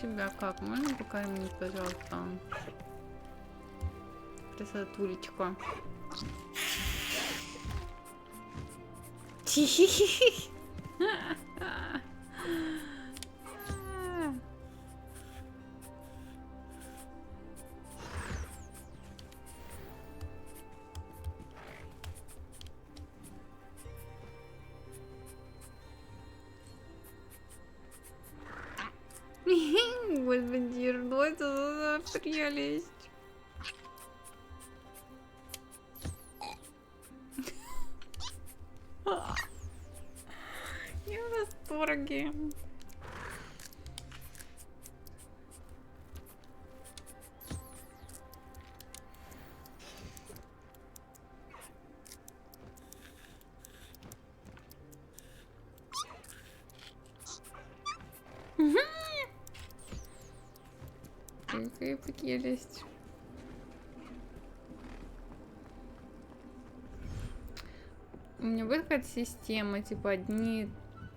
Тебя как? Можно покормить, пожалуйста? Красотулечка. Господи, что это за прелесть? Я в восторге. Какая прелесть. У меня будет какая-то система, типа одни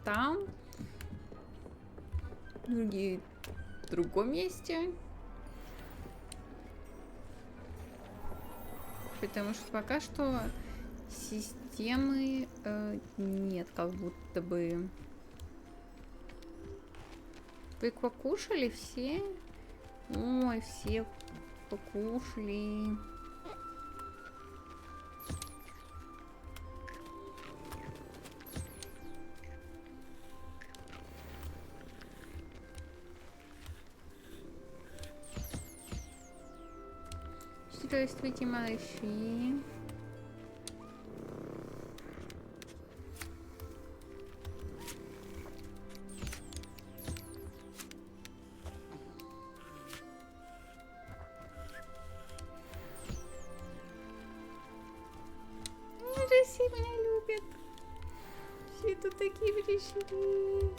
там, другие в другом месте. Потому что пока что системы нет, как будто бы. Вы покушали все? Ой, все покушали. Здравствуйте, малыши. Все меня любят. Все тут такие пришли.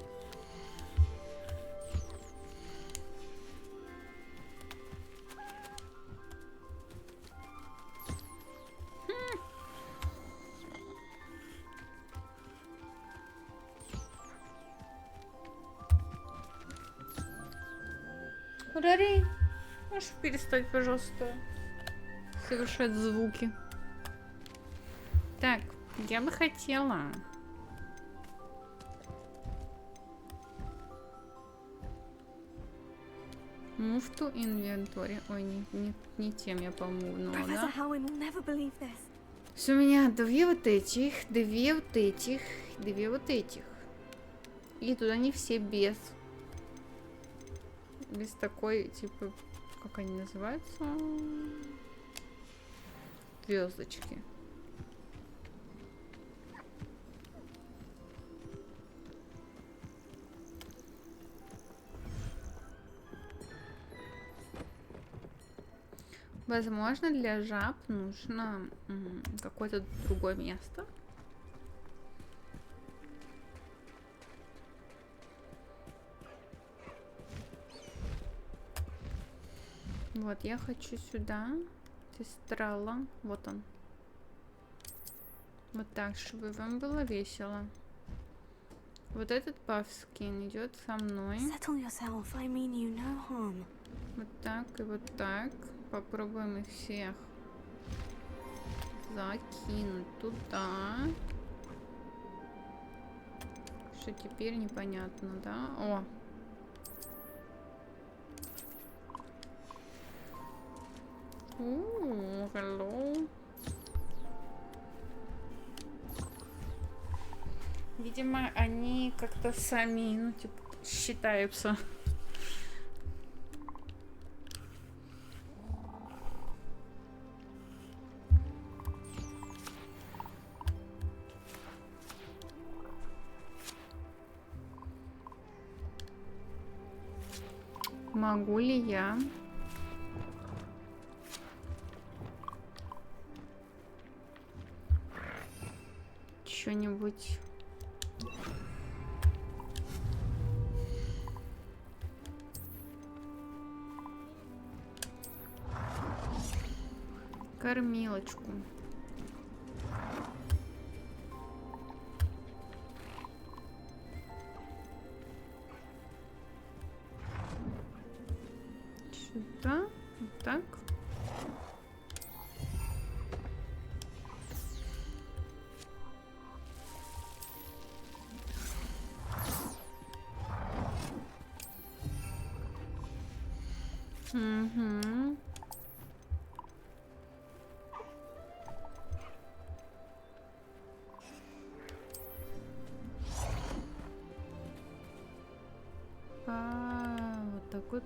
Рари, можешь перестать, пожалуйста, совершать звуки? Так, я бы хотела. Move to inventory. Ой, не тем я, по-моему, да? Все, у меня две вот этих, две вот этих, две вот этих. И туда не все без такой, типа, как они называются? Звездочки. Возможно, для жаб нужно какое-то другое место. Вот, я хочу сюда. Сестрала. Вот он. Вот так, чтобы вам было весело. Вот этот пафскин идет со мной. Вот так и вот так. Попробуем их всех закинуть туда. Что теперь непонятно, да? О! Hello. Видимо, они как-то сами, ну, типа, считаются. Могу ли я что-нибудь кормилочку? Сюда, вот так. Угу. Вот так вот.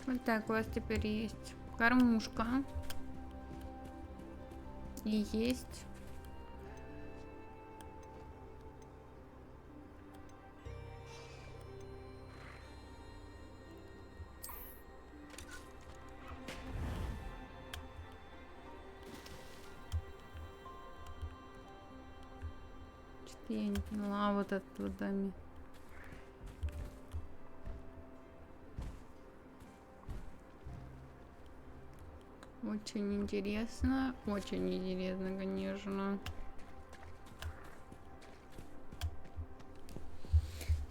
Вот так у вас теперь есть кормушка. И есть что-то я не поняла вот этот вот доме. Очень интересно, конечно.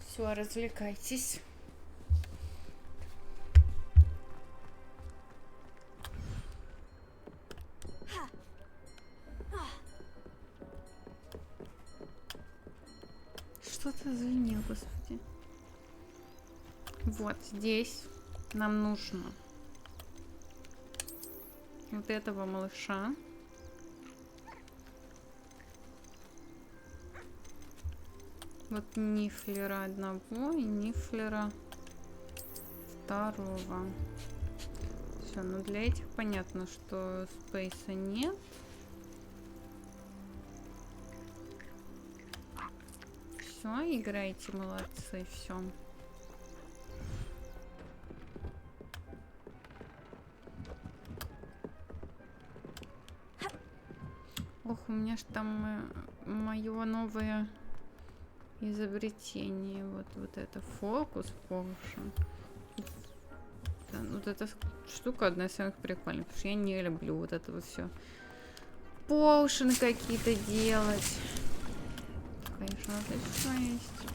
Все, развлекайтесь. Что-то звенело, господи. Вот здесь нам нужно вот этого малыша. Вот нифлера одного и нифлера второго. Все, ну для этих понятно, что спейса нет. Все, играйте, молодцы, все. Ох, у меня ж там мое новое изобретение. Вот это фокус больше. Да, вот эта штука одна из самых прикольных, потому что я не люблю вот это вот все. Поушены какие-то делать. Конечно, вот это что есть.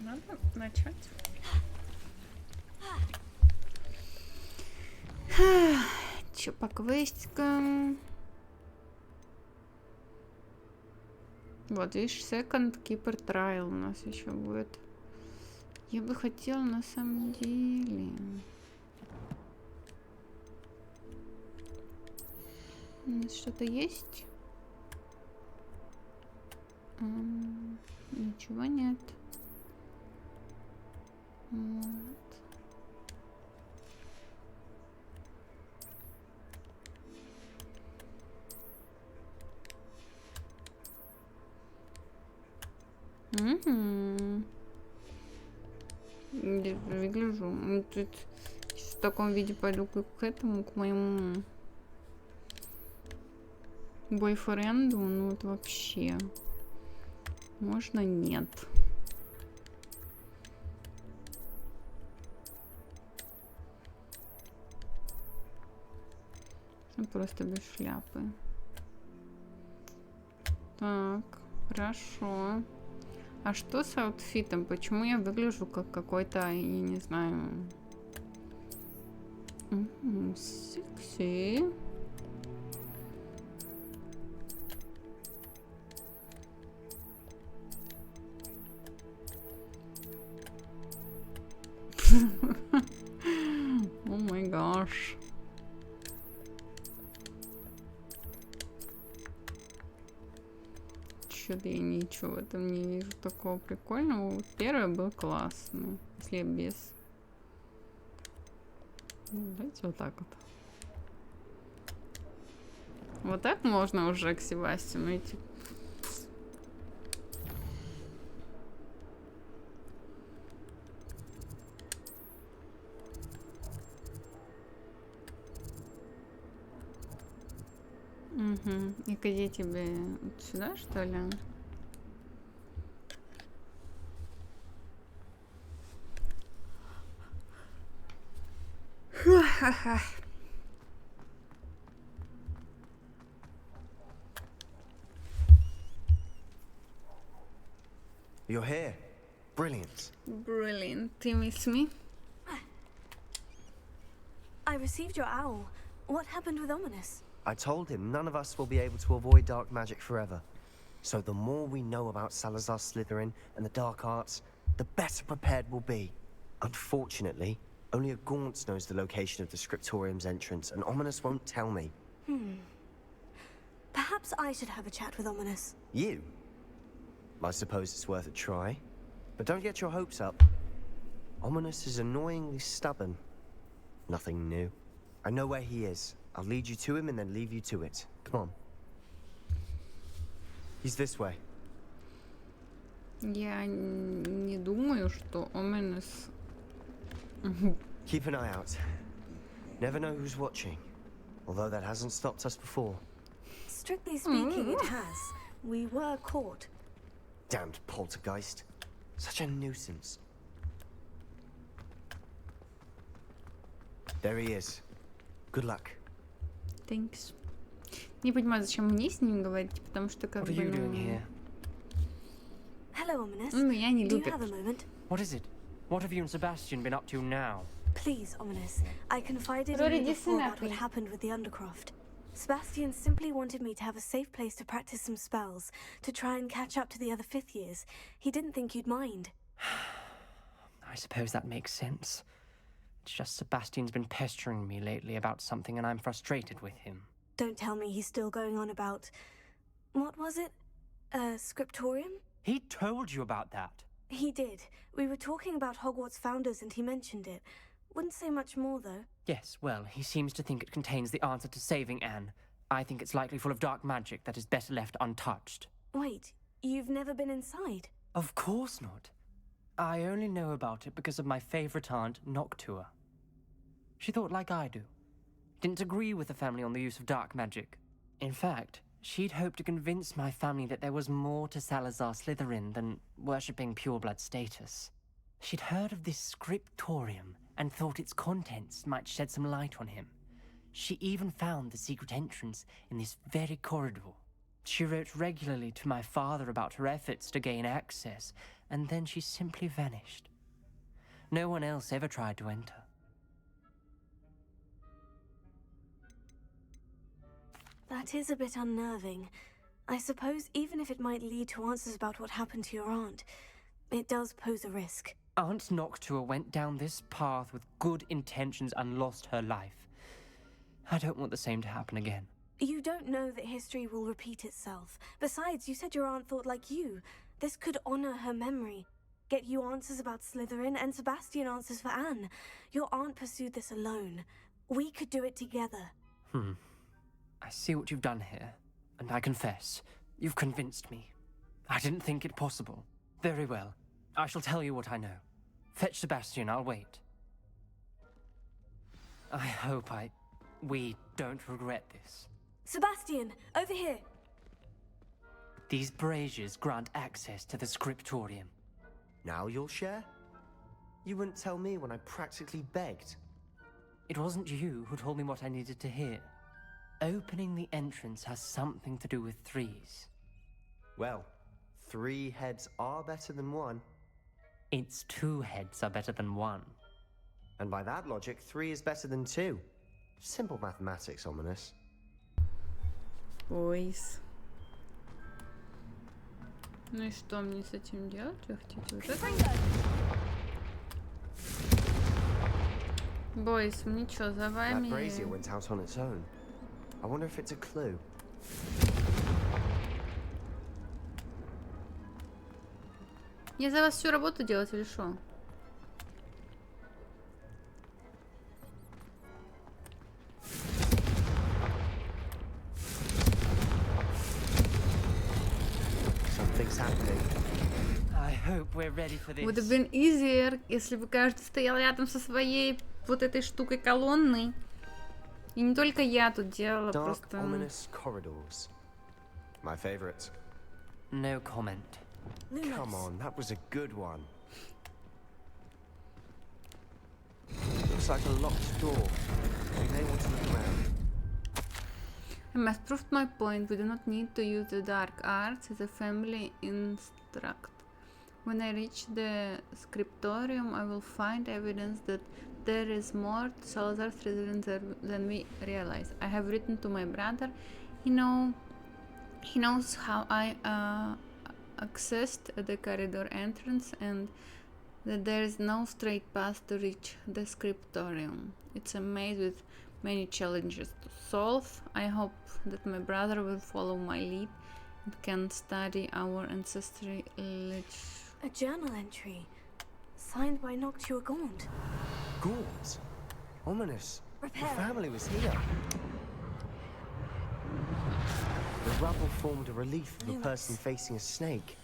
Надо начать. Чё по квестикам? Вот, видишь, second keeper trial у нас еще будет. Я бы хотела на самом деле У нас что-то есть? Ничего нет. Вот. Выгляжу. Тут в таком виде пойду к этому, к моему бойфренду. Ну вот вообще. Можно нет. Просто без шляпы. Так, хорошо. А что с аутфитом? Почему я выгляжу как какой-то, я не знаю... Секси. О май гаш. Что-то я ничего в этом не вижу такого прикольного. Вот первый был классный. Если без... Давайте вот так вот. Вот так можно уже к Себастьяну идти. Угу. И где тебе? Вот сюда, что ли? Ха-ха-ха. You're here. Brilliant. Brilliant. You miss me? I received your owl. What happened with Ominous? I told him none of us will be able to avoid dark magic forever. So the more we know about Salazar Slytherin and the dark arts, the better prepared we'll be. Unfortunately, only a Gaunt knows the location of the Scriptorium's entrance, and Ominous won't tell me. Perhaps I should have a chat with Ominous. You? I suppose it's worth a try. But don't get your hopes up. Ominous is annoyingly stubborn. Nothing new. I know where he is. I'll lead you to him and then leave you to it. Come on. He's this way. Я не думаю, что Ominous... Keep an eye out. Never know who's watching. Although that hasn't stopped us before. Strictly speaking, it has. We were caught. Damned poltergeist. Such a nuisance. There he is. Good luck. Thanks. Не понимаю, зачем мне с ним говорить, потому что как бы... What are you doing here? Hello, Ominous. Меня не Do you любят. have a moment? What is it? What have you and Sebastьян been up to now? Please, Ominous. I confided in Rory, you before listen about up, what please. happened with the Undercroft. Sebastьян simply wanted me to have a safe place to practice some spells, to try and catch up to the other fifth years. He didn't think you'd mind. I suppose that makes sense. It's just Sebastьян's been pestering me lately about something and I'm frustrated with him. Don't tell me he's still going on about... What was it? Scriptorium? He told you about that? He did. We were talking about Hogwarts founders and he mentioned it. Wouldn't say much more, though. Yes, well, he seems to think it contains the answer to saving Anne. I think it's likely full of dark magic that is better left untouched. Wait, you've never been inside? Of course not. I only know about it because of my favorite aunt, Noctua. She thought like I do. Didn't agree with the family on the use of dark magic. In fact, she'd hoped to convince my family that there was more to Salazar Slytherin than worshipping pureblood status. She'd heard of this scriptorium and thought its contents might shed some light on him. She even found the secret entrance in this very corridor. She wrote regularly to my father about her efforts to gain access, and then she simply vanished. No one else ever tried to enter. That is a bit unnerving. I suppose even if it might lead to answers about what happened to your aunt, it does pose a risk. Aunt Noctua went down this path with good intentions and lost her life. I don't want the same to happen again. You don't know that history will repeat itself. Besides, you said your aunt thought like you. This could honor her memory. Get you answers about Slytherin, and Sebastьян answers for Anne. Your aunt pursued this alone. We could do it together. I see what you've done here, and I confess, you've convinced me. I didn't think it possible. Very well. I shall tell you what I know. Fetch Sebastьян, I'll wait. I hope we don't regret this. Sebastьян, over here. These braziers grant access to the scriptorium. Now you'll share? You wouldn't tell me when I practically begged. It wasn't you who told me what I needed to hear. Opening the entrance has something to do with threes. Well, 3 heads are better than 1. It's 2 heads are better than 1. And by that logic, 3 is better than 2. Simple mathematics, ominous. Бойс. Ну и что мне с этим делать? Вы хотите вот это? Бойс, мне что, за вами? That brazier went out on its own. I wonder if it's a clue. Я за вас всю работу делать или что? Something's happening. I hope we're ready for this. Would have been easier, если бы каждый стоял рядом со своей вот этой штукой колонной. И не только я тут делала, Dark, просто... ominous corridors. My favorite. No comment. Come on, that was a good one. Looks like a locked door. We may want to look around. I must prove my point. We do not need to use the dark arts as a family instruct. When I reach the scriptorium, I will find evidence that there is more to Salazar Slytherin than we realize. I have written to my brother. He knows how I accessed the corridor entrance and that there is no straight path to reach the scriptorium. It's a maze with many challenges to solve. I hope that my brother will follow my lead and can study our ancestry literature. A journal entry, signed by Noctua Gaunt. Gaunt? Ominous. Repair. The family was here. The rubble formed a relief of a person facing a snake.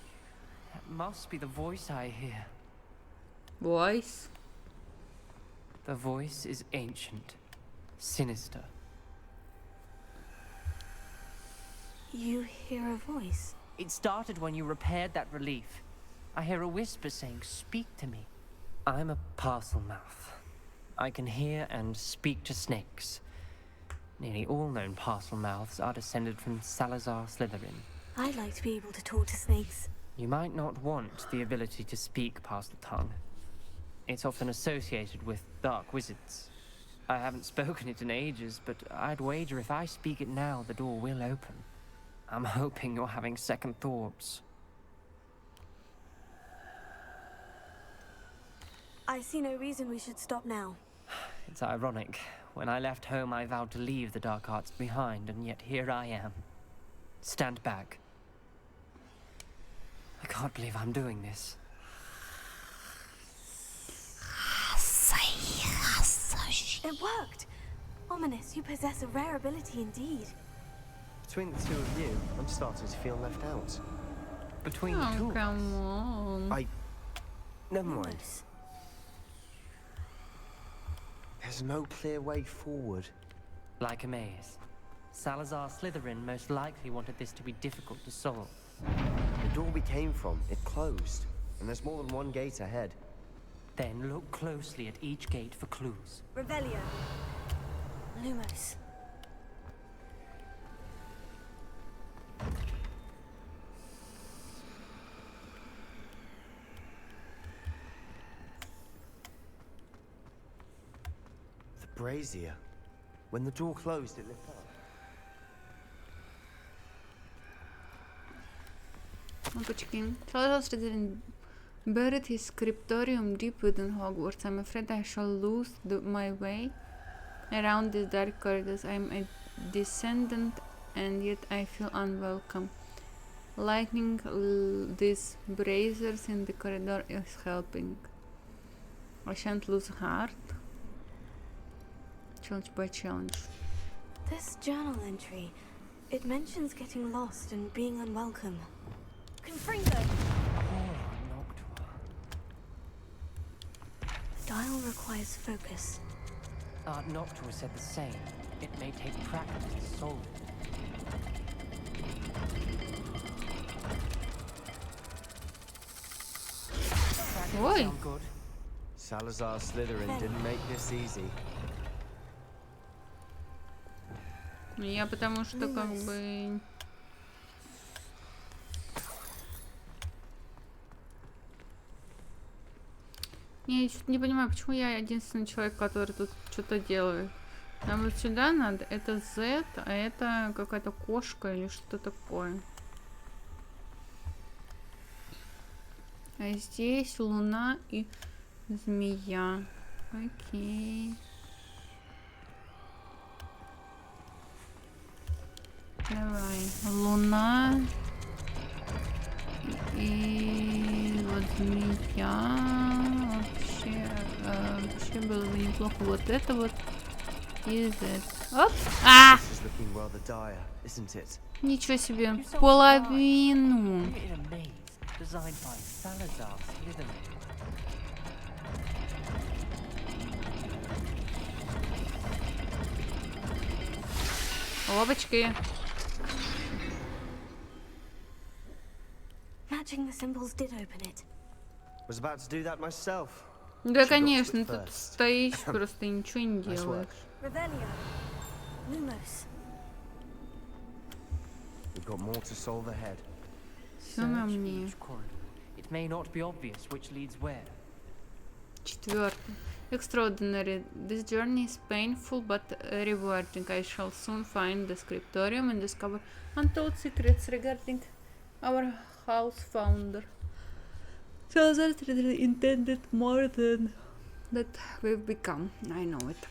That must be the voice I hear. Voice? The voice is ancient, sinister. You hear a voice? It started when you repaired that relief. I hear a whisper saying, "Speak to me." I'm a parcel mouth. I can hear and speak to snakes. Nearly all known parcel mouths are descended from Salazar Slytherin. I'd like to be able to talk to snakes. You might not want the ability to speak parcel tongue. It's often associated with dark wizards. I haven't spoken it in ages, but I'd wager if I speak it now, the door will open. I'm hoping you're having second thoughts. I see no reason we should stop now. It's ironic. When I left home, I vowed to leave the dark arts behind, and yet here I am. Stand back. I can't believe I'm doing this. It worked! Ominous, you possess a rare ability indeed. Between the two of you, I'm starting to feel left out. Between Oh, two of come on. Never mind. There's no clear way forward. Like a maze. Salazar Slytherin most likely wanted this to be difficult to solve. The door we came from, it closed. And there's more than one gate ahead. Then look closely at each gate for clues. Revelio. Lumos. The brazier. When the door closed, it lit up. Опачки. Salazar Slytherin buried his scriptorium deep within Hogwarts. I'm afraid I shall lose my way around these dark corridors. I'm descendant, and yet I feel unwelcome. Lighting these braziers in the corridor is helping. I shan't lose heart. Challenge by challenge. This journal entry, it mentions getting lost and being unwelcome. Confringo! The dial requires focus. Noctua said the same. It may take practice to solve it. Ой! Salazar Slytherin didn't make this easy. Я потому что как бы... Я что-то не понимаю, почему я единственный человек, который тут что-то делает. Нам вот сюда надо, это Z, а это какая-то кошка или что такое. А здесь луна и змея. Окей. Давай. Луна. И вот змея. Вообще было бы неплохо вот это вот. И Z. Оп! А! Ничего себе. Половину. Designed by Salazar Slytherin. Опачки. Matching the symbols did open it. Was about to do that myself. Да, конечно, тут стоишь просто и ничего не делаешь. Revelio. Lumos. We've got more to solve ahead. Все на мне. It may not be obvious which leads where. Четвертый. Extraordinary. This journey is painful but rewarding. I shall soon find the scriptorium and discover untold secrets regarding our house founder. Salazar intended more than that we've become. I know it.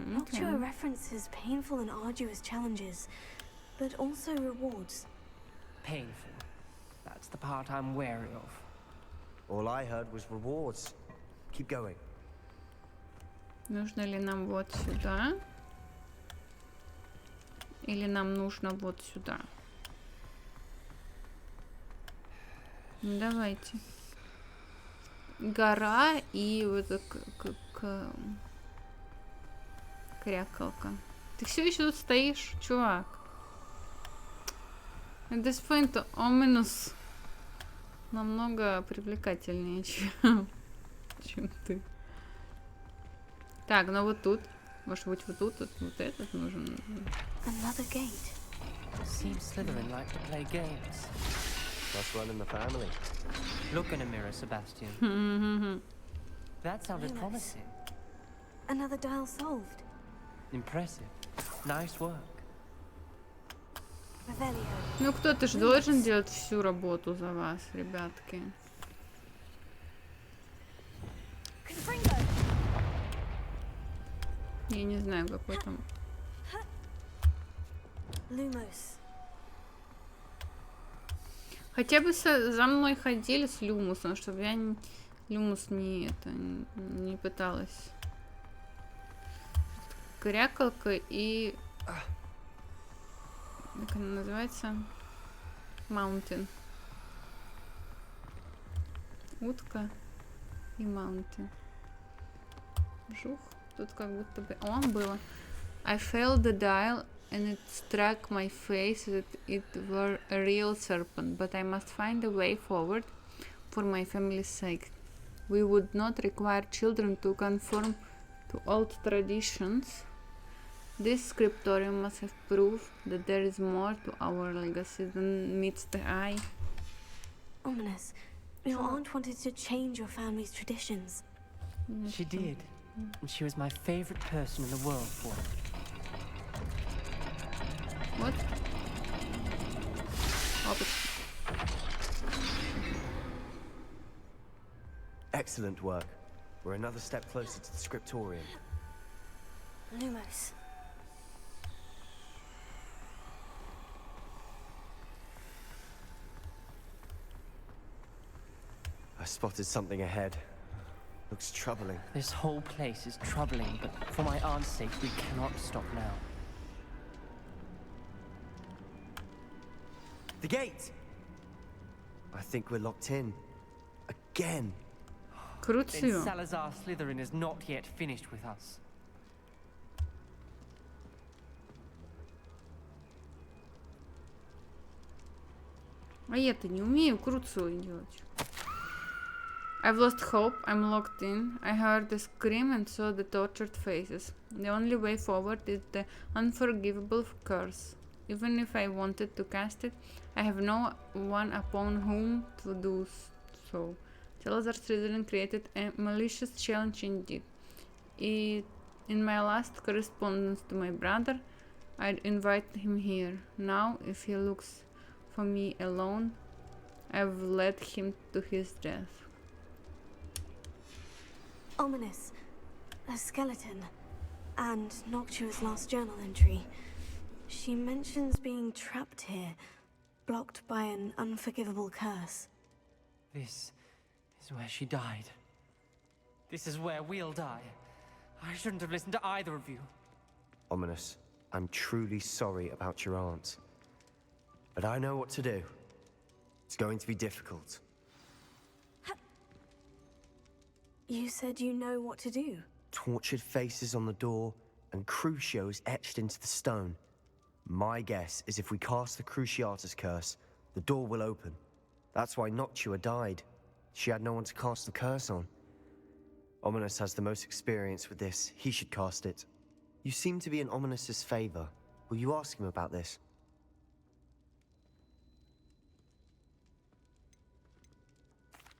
Noctua references painful and arduous challenges, but also rewards. Painful. That's the part I'm wary of. All I heard was rewards. Keep going. Нужно ли нам вот сюда? Или нам нужно вот сюда? Давайте. Гора и вот крякалка. Ты все еще тут стоишь, чувак? At this point, Ominous намного привлекательнее, чем ты. Так, ну вот тут. Может быть, вот тут вот этот нужен. Another gate. Seems Slytherin like to play games. That's one in the family. Look in a mirror, Sebastьян. That sounded promising. Another dial solved. Impressive. Nice work. Revelio. Ну кто-то же должен делать всю работу за вас, ребятки. Я не знаю, какой там. Lumos. Хотя бы за мной ходили с Люмусом, чтобы я Люмус не пыталась. Крякалка и... Как она называется? Mountain. Утка и Mountain. Жух. Тут как будто бы... О, было. I felt the dial and it struck my face that it were a real serpent, but I must find a way forward for my family's sake. We would not require children to conform to old traditions. This scriptorium must have proof that there is more to our legacy than meets the eye. Ominous. Your aunt wanted to change your family's traditions. She did. And she was my favorite person in the world for it. What? Excellent work. We're another step closer to the scriptorium. Lumos. I spotted something ahead. Looks troubling. This whole place is troubling, but for my aunt's sake, we cannot stop now. The gate! I think we're locked in. Again. Then Salazar Slytherin is not yet finished with us. А я-то не умею круцой делать. I've lost hope. I'm locked in. I heard the scream and saw the tortured faces. The only way forward is the unforgivable curse. Even if I wanted to cast it, I have no one upon whom to do so. Salazar Slytherin created a malicious challenge indeed. In my last correspondence to my brother, I'd invite him here. Now, if he looks for me alone, I've led him to his death. Ominous. A skeleton. And Noctua's last journal entry. She mentions being trapped here, blocked by an unforgivable curse. This is where she died. This is where we'll die. I shouldn't have listened to either of you. Ominous, I'm truly sorry about your aunt. But I know what to do. It's going to be difficult. You said you know what to do. Tortured faces on the door and Crucios etched into the stone. My guess is if we cast the Cruciatus curse, the door will open. That's why Noctua died. She had no one to cast the curse on. Ominous has the most experience with this. He should cast it. You seem to be in Ominous's favor. Will you ask him about this?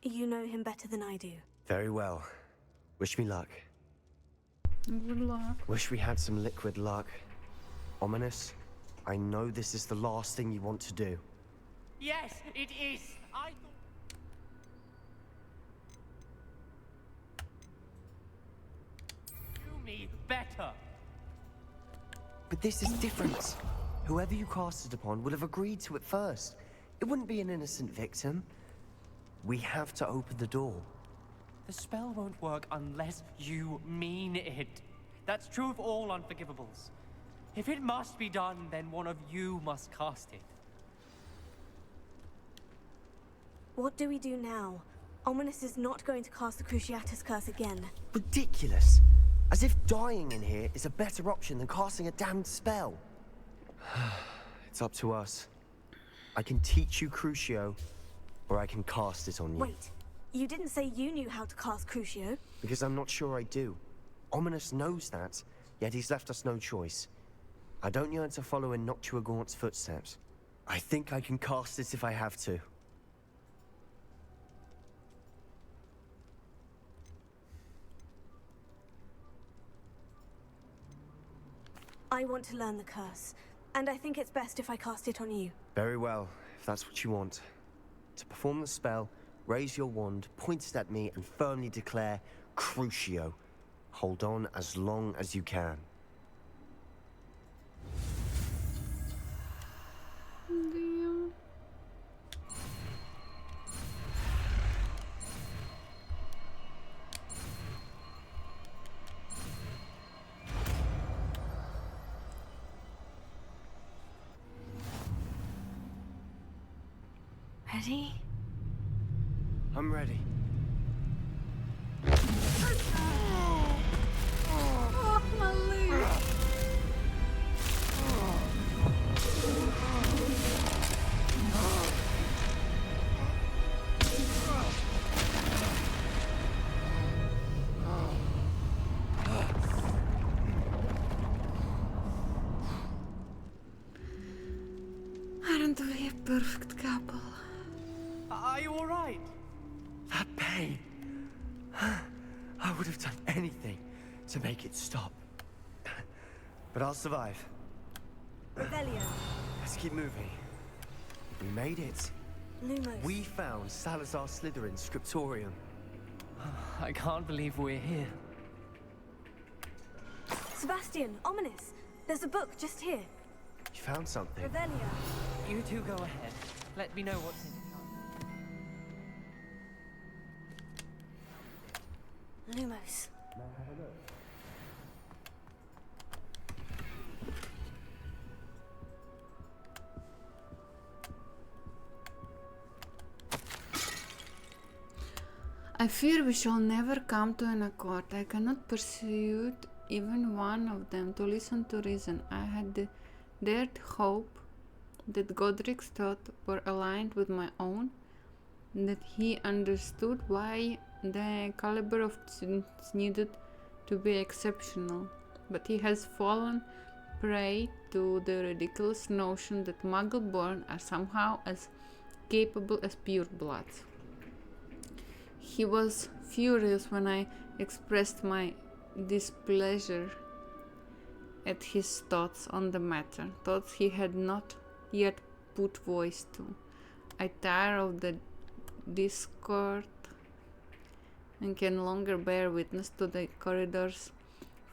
You know him better than I do. Very well. Wish me luck. Good luck. Wish we had some liquid luck. Ominous, I know this is the last thing you want to do. Yes, it is. Do me better. But this is different. Whoever you cast it upon would have agreed to it first. It wouldn't be an innocent victim. We have to open the door. The spell won't work unless you mean it. That's true of all unforgivables. If it must be done, then one of you must cast it. What do we do now? Ominous is not going to cast the Cruciatus curse again. Ridiculous. As if dying in here is a better option than casting a damned spell. It's up to us. I can teach you Crucio, or I can cast it on you. Wait, you didn't say you knew how to cast Crucio? Because I'm not sure I do. Ominous knows that, yet he's left us no choice. I don't yearn to follow in Noctua Gaunt's footsteps. I think I can cast it if I have to. I want to learn the curse, and I think it's best if I cast it on you. Very well, if that's what you want. To perform the spell, raise your wand, point it at me, and firmly declare, Crucio. Hold on as long as you can. Ready? I'm ready. Oh, my leg. Aren't we a perfect couple? Are you all right? That pain. I would have done anything to make it stop. But I'll survive. Revelio. Let's keep moving. We made it. Lumos. We found Salazar Slytherin's scriptorium. I can't believe we're here. Sebastьян, Ominous. There's a book just here. You found something. Revelio. You two go ahead. Let me know what's in it. Lumos. I fear we shall never come to an accord. I cannot persuade even one of them to listen to reason. I had the dared hope that Godric's thoughts were aligned with my own, that he understood why the caliber of students needed to be exceptional. But he has fallen prey to the ridiculous notion that Muggle-born are somehow as capable as purebloods. He was furious when I expressed my displeasure at his thoughts on the matter, thoughts he had not yet put voice to. I tire of the discord and can no longer bear witness to the corridors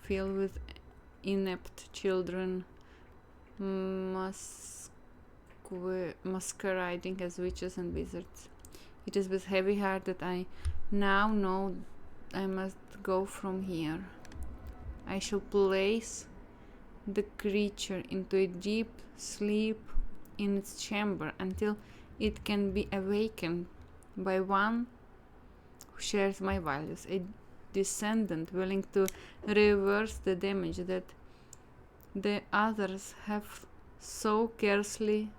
filled with inept children masquerading as witches and wizards. It is with heavy heart that I now know I must go from here. I shall place the creature into a deep sleep in its chamber until it can be awakened by one who shares my values, a descendant willing to reverse the damage that the others have so carelessly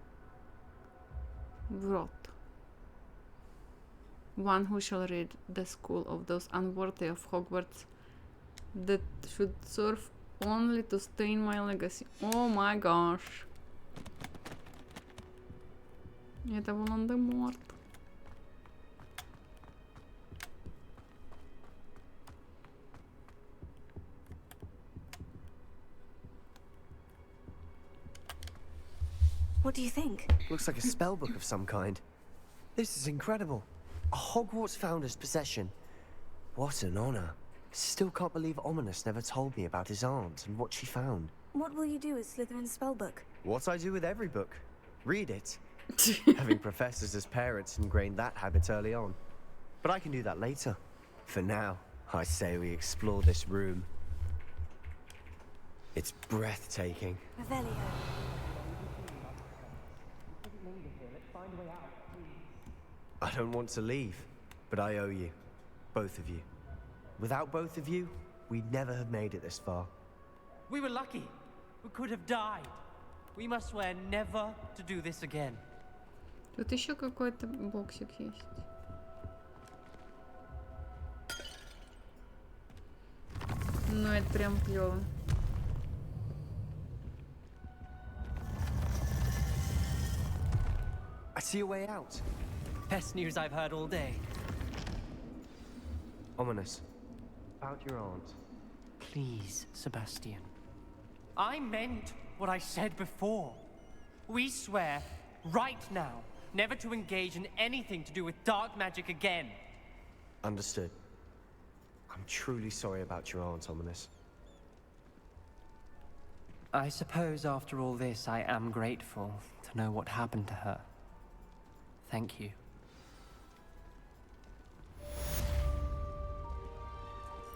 wrought. One who shall rid the school of those unworthy of Hogwarts that should serve only to stain my legacy. Oh my gosh. Это Волан-де-Морт. What do you think? Looks like a spellbook of some kind. This is incredible. A Hogwarts founder's possession. What an honor. Still can't believe Ominous never told me about his aunt and what she found. What will you do with Slytherin's spellbook? What I do with every book. Read it. Having professors as parents ingrained that habit early on. But I can do that later. For now, I say we explore this room. It's breathtaking. Revelio. I don't want to leave, but I owe you. Both of you. Without both of you, we'd never have made it this far. We were lucky. We could have died. We must swear never to do this again. Тут еще какой-то боксик есть. Ну, это прям клево. I see a way out. Best news I've heard all day. Ominous. About your aunt. Please, Sebastьян. I meant what I said before. We swear, right now, never to engage in anything to do with dark magic again. Understood. I'm truly sorry about your aunt, Ominous. I suppose after all this, I am grateful to know what happened to her. Thank you.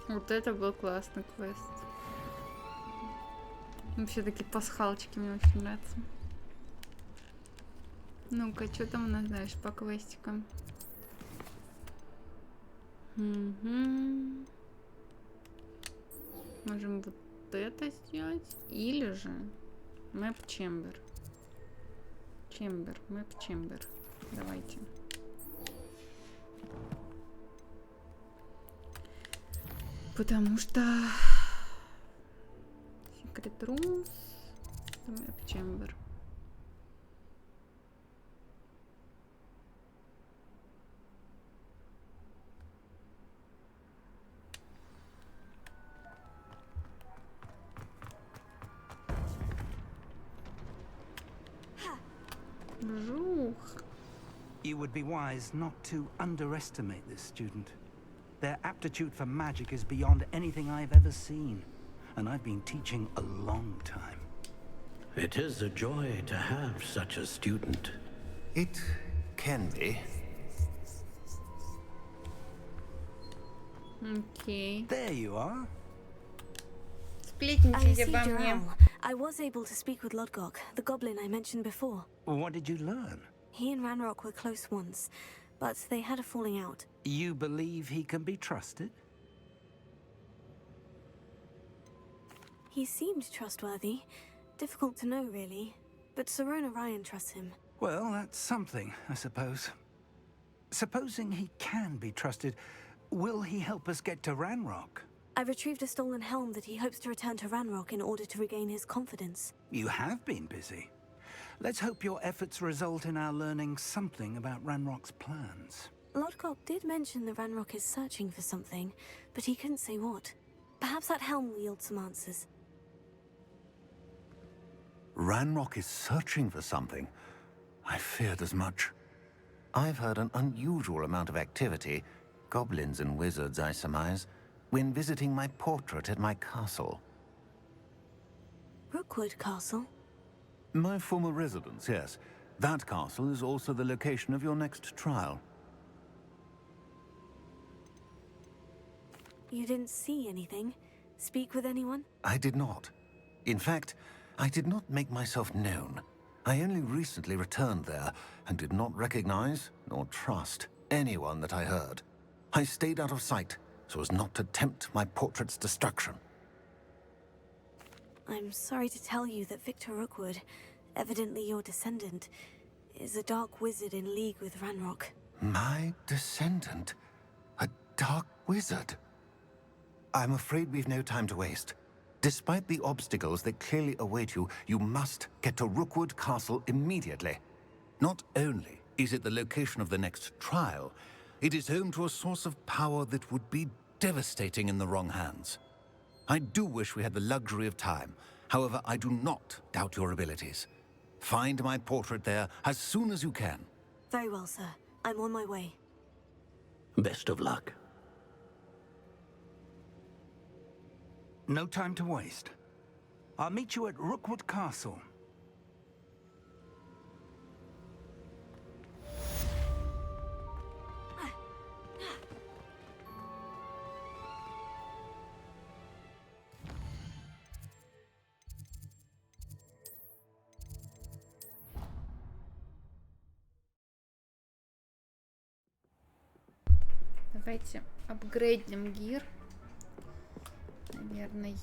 Вот это был классный квест. Вообще такие пасхалочки мне очень нравятся. Ну-ка, что там у нас дальше по квестикам? Угу. Можем вот это сделать. Или же Map Chamber. Map Chamber. Давайте. Потому что Secret Rooms, Map Chamber. Жух. You would be wise not to underestimate this student. Their aptitude for magic is beyond anything I've ever seen, and I've been teaching a long time. It is a joy to have such a student. It can be. Окей. There you are. I Сплетничайте received обо your мне. owl. I was able to speak with Lodgok, the goblin I mentioned before. What did you learn? He and Ranrock were close once, but they had a falling out. You believe he can be trusted? He seemed trustworthy. Difficult to know, really. But Sirona Ryan trusts him. Well, that's something, I suppose. Supposing he can be trusted, will he help us get to Ranrock? I retrieved a stolen helm that he hopes to return to Ranrock in order to regain his confidence. You have been busy. Let's hope your efforts result in our learning something about Ranrock's plans. Lodgok did mention that Ranrock is searching for something, but he couldn't say what. Perhaps that helm will yield some answers. Ranrock is searching for something. I feared as much. I've heard an unusual amount of activity, goblins and wizards, I surmise, when visiting my portrait at my castle. Rookwood Castle? My former residence, yes. That castle is also the location of your next trial. You didn't see anything? Speak with anyone? I did not. In fact, I did not make myself known. I only recently returned there and did not recognize nor trust anyone that I heard. I stayed out of sight so as not to tempt my portrait's destruction. I'm sorry to tell you that Victor Rookwood, evidently your descendant, is a dark wizard in league with Ranrock. My descendant? A dark wizard? I'm afraid we've no time to waste. Despite the obstacles that clearly await you, you must get to Rookwood Castle immediately. Not only is it the location of the next trial, it is home to a source of power that would be devastating in the wrong hands. I do wish we had the luxury of time. However, I do not doubt your abilities. Find my portrait there as soon as you can. Very well, sir. I'm on my way. Best of luck. No time to waste. I'll meet you at Rookwood Castle. Давайте апгрейдим гир. Наверное.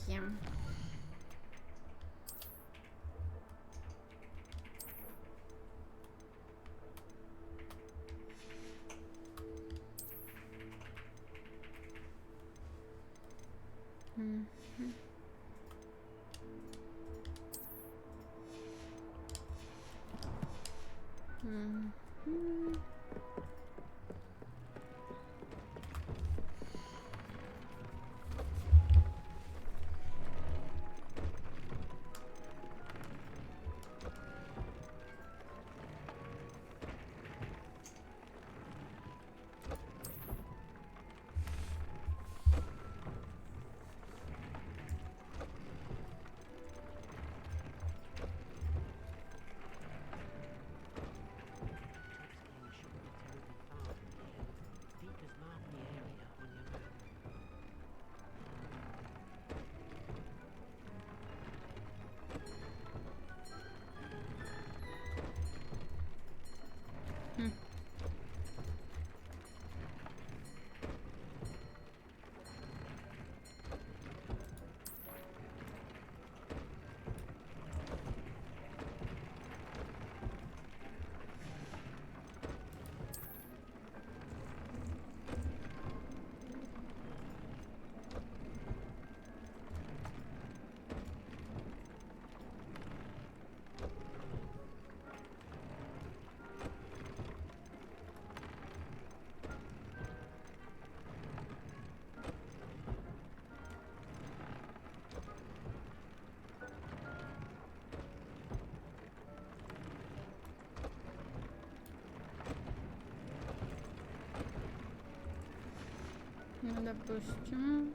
Ну, допустим,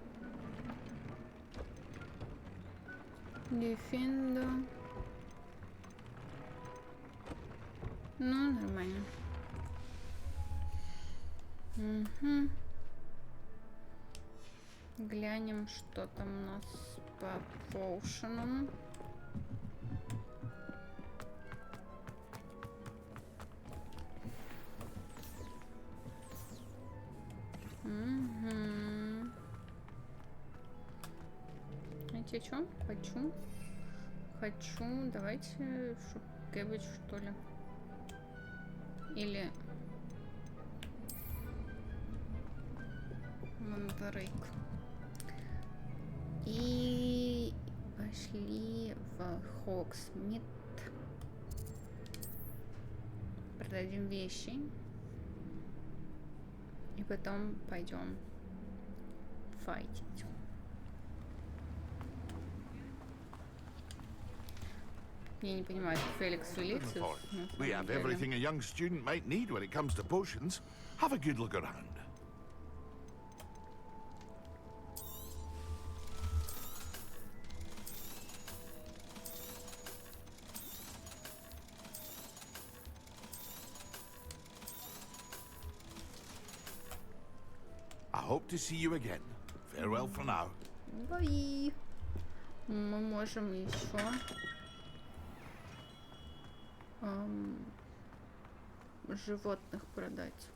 Дефендо. Ну, нормально. Угу. Глянем, что там у нас по поушенам. Угу. Знаете, что? Хочу. Давайте кэббидж, что ли. Или мандарейк. И пошли в Хогсмит. Продадим вещи. И потом пойдем файтить. Я не понимаю, Феликс Феликсиус. We have everything a young student might need when it comes to potions. Have a good look around. I hope to see you again. Farewell for now. Bye. Мы можем еще животных продать.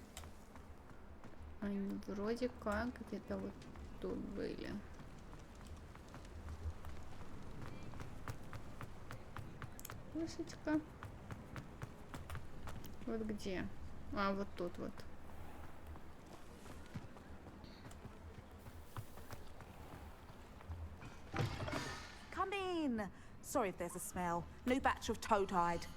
Они вроде как где-то вот тут были. Кошечка. Вот где? А, вот тут вот. Come in. Sorry if there's a smell. New batch of toad-hide.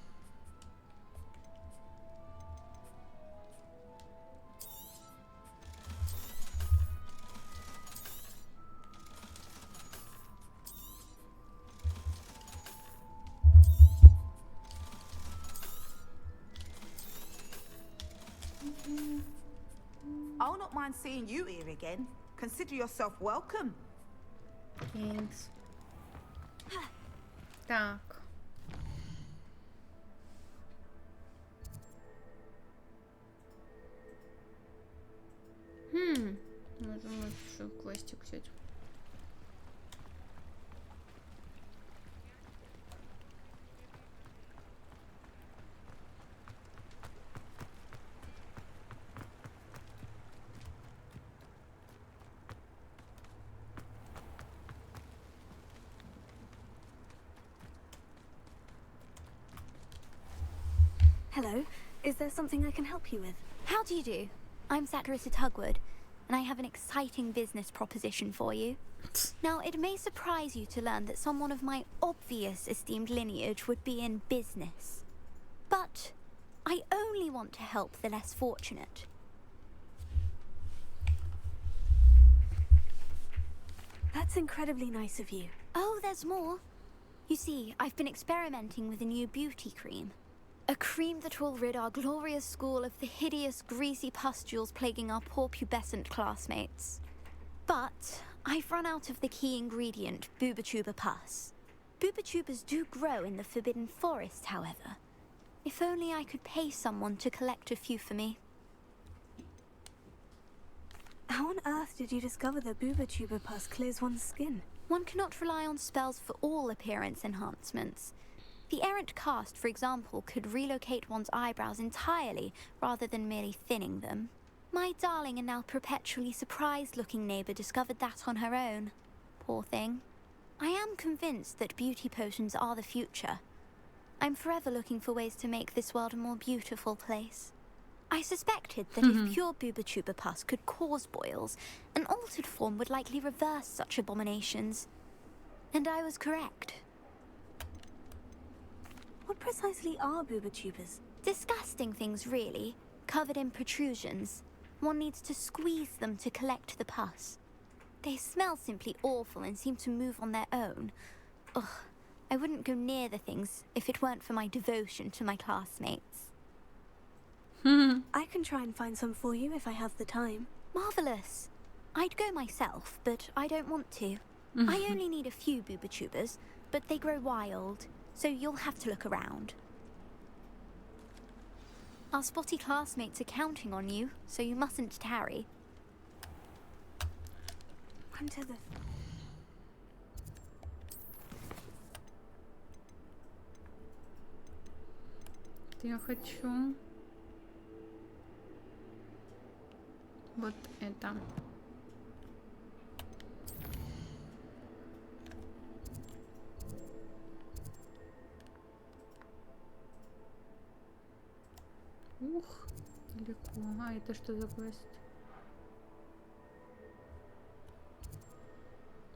I'll not mind seeing you here again. Consider yourself welcome. Thanks. Так. Можем еще квестик взять. Hello, is there something I can help you with? How do you do? I'm Zacharissa Tugwood, and I have an exciting business proposition for you. Now, it may surprise you to learn that someone of my obvious esteemed lineage would be in business. But I only want to help the less fortunate. That's incredibly nice of you. Oh, there's more. You see, I've been experimenting with a new beauty cream. A cream that will rid our glorious school of the hideous, greasy pustules plaguing our poor pubescent classmates. But I've run out of the key ingredient, booba-tuber pus. Booba-tubers do grow in the Forbidden Forest, however. If only I could pay someone to collect a few for me. How on earth did you discover that booba-tuber pus clears one's skin? One cannot rely on spells for all appearance enhancements. The errant cast, for example, could relocate one's eyebrows entirely rather than merely thinning them. My darling and now perpetually surprised-looking neighbour discovered that on her own. Poor thing. I am convinced that beauty potions are the future. I'm forever looking for ways to make this world a more beautiful place. I suspected that if pure booba-tuber pus could cause boils, an altered form would likely reverse such abominations. And I was correct. What precisely are booba-tubers? Disgusting things, really, covered in protrusions. One needs to squeeze them to collect the pus. They smell simply awful and seem to move on their own. Ugh, I wouldn't go near the things if it weren't for my devotion to my classmates. I can try and find some for you if I have the time. Marvelous. I'd go myself, but I don't want to. I only need a few booba-tubers, but they grow wild. So you'll have to look around. Our spotty classmates are counting on you, so you mustn't tarry. Run to the... Я хочу вот это. Ух, далеко. А это что за квест?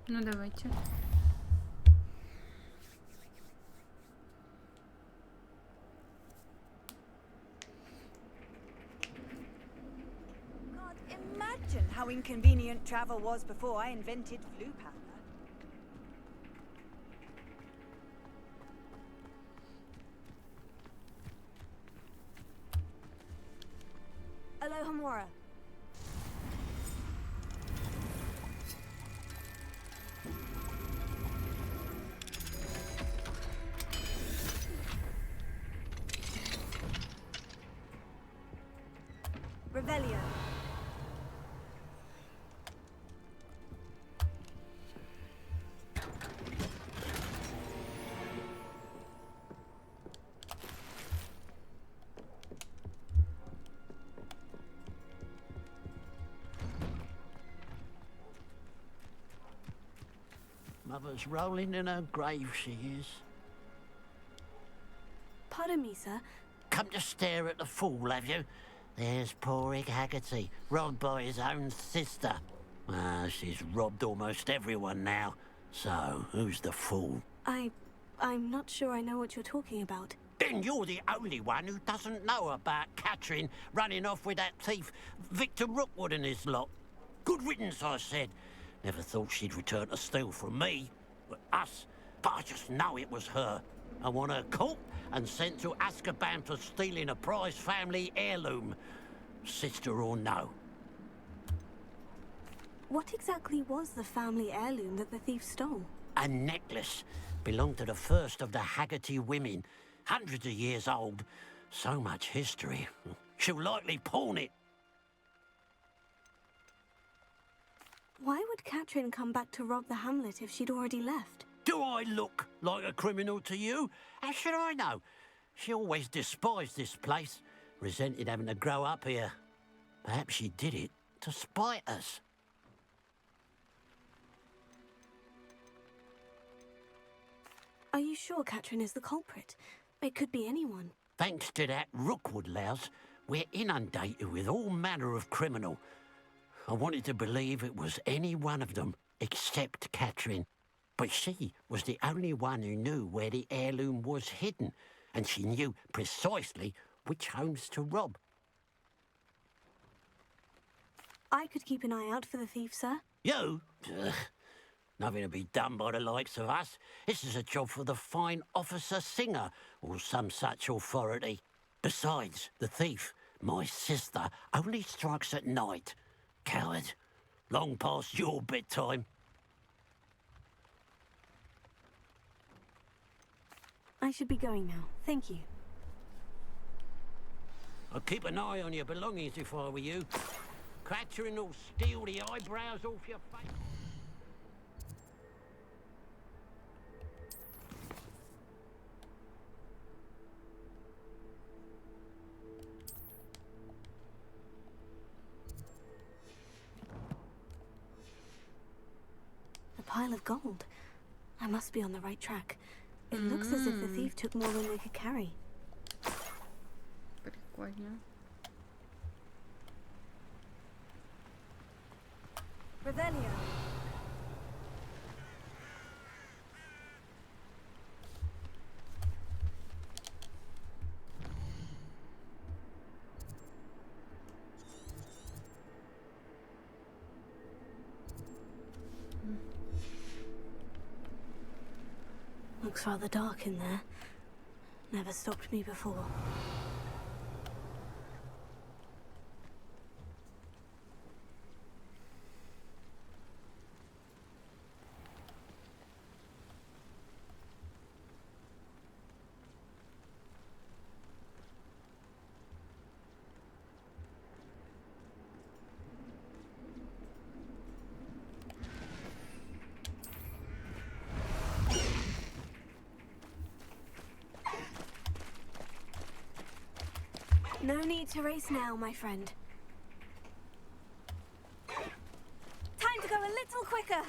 Ну давайте. Imagine how inconvenient travel was before I invented flu powder. Alohomora. Revelio. Mother's rolling in her grave, she is. Pardon me, sir. Come to stare at the fool, have you? There's poor Ig Haggerty, robbed by his own sister. She's robbed almost everyone now. So, who's the fool? I'm not sure I know what you're talking about. Then you're the only one who doesn't know about Catherine running off with that thief, Victor Rookwood and his lot. Good riddance, I said. Never thought she'd return to steal from me, us, but I just know it was her. I want her caught and sent to Azkaban for stealing a prize family heirloom, sister or no. What exactly was the family heirloom that the thief stole? A necklace belonged to the first of the Haggerty women, hundreds of years old. So much history. She'll likely pawn it. Why would Catherine come back to rob the hamlet if she'd already left? Do I look like a criminal to you? How should I know? She always despised this place, resented having to grow up here. Perhaps she did it to spite us. Are you sure Catherine is the culprit? It could be anyone. Thanks to that Rookwood louse, we're inundated with all manner of criminal. I wanted to believe it was any one of them, except Catherine. But she was the only one who knew where the heirloom was hidden, and she knew precisely which homes to rob. I could keep an eye out for the thief, sir. You? Ugh. Nothing to be done by the likes of us. This is a job for the fine officer Singer, or some such authority. Besides, the thief, my sister, only strikes at night. Coward. Long past your bedtime. I should be going now. Thank you. I'd keep an eye on your belongings if I were you. Catherine will steal the eyebrows off your face. A pile of gold. I must be on the right track. It looks as if the thief took more than they could carry. Прикольно. Revelio. Looks rather dark in there. Never stopped me before. No need to race now, my friend. Time to go a little quicker.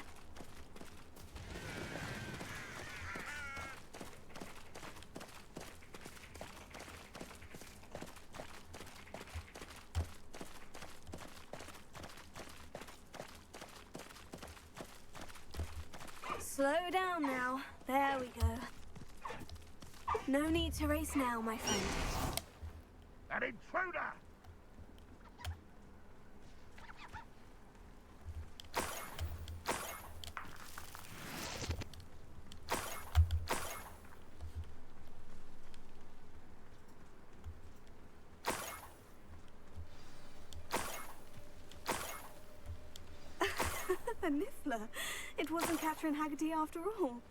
Slow down now. There we go. No need to race now, my friend. An intruder! A niffler. It wasn't Catherine Haggerty after all.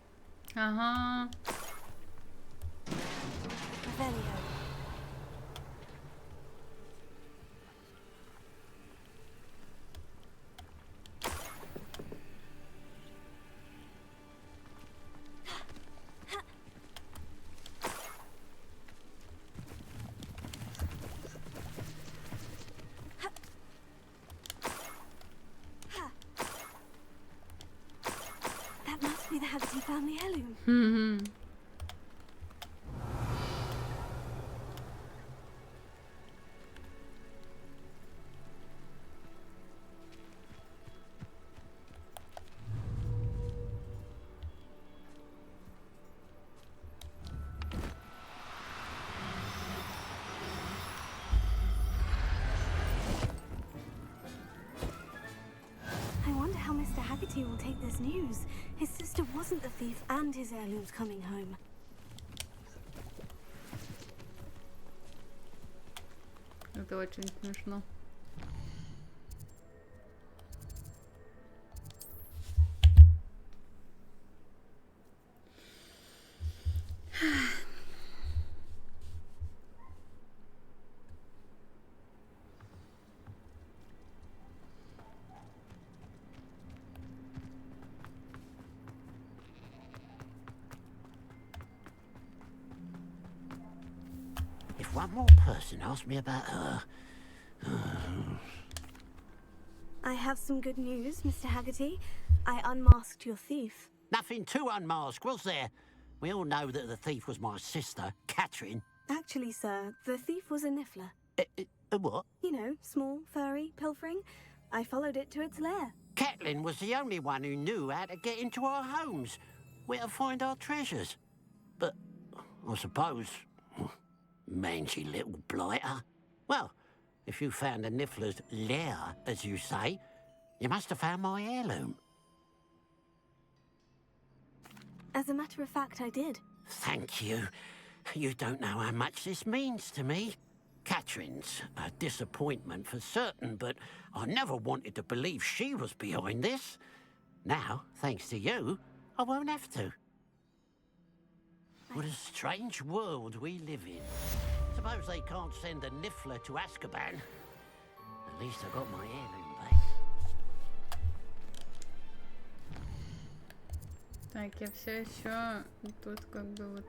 Ага. Revelio. That must be the Haggerty family heirloom. Mhm. I wonder how Mr. Haggerty will take this news. His sister wasn't the thief and his heirloom's coming home. Это очень смешно. If one more person asked me about her... I have some good news, Mr. Haggerty. I unmasked your thief. Nothing to unmask, was there? We all know that the thief was my sister, Catherine. Actually, sir, the thief was a niffler. A what? You know, small, furry, pilfering. I followed it to its lair. Catelyn was the only one who knew how to get into our homes, where to find our treasures. But I suppose, mangy little blighter. Well, if you found the niffler's lair, as you say, you must have found my heirloom. As a matter of fact, I did. Thank you. You don't know how much this means to me. Catherine's a disappointment for certain, but I never wanted to believe she was behind this. Now, thanks to you, I won't have to. What a strange world we live in. Suppose they can't send a niffler to Azkaban. At least I got my heirloom back. Так, я все еще тут как бы вот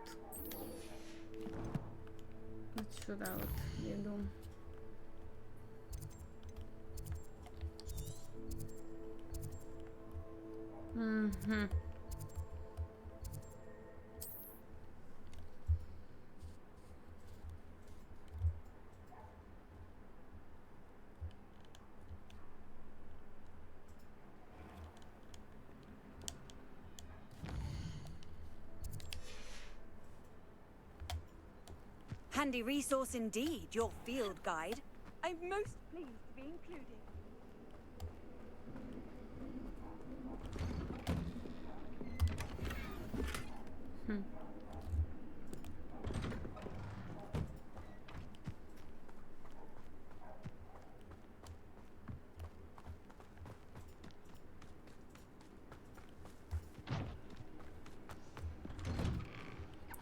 сюда вот иду. Угу. Handy resource indeed, your field guide. I'm most pleased to be included.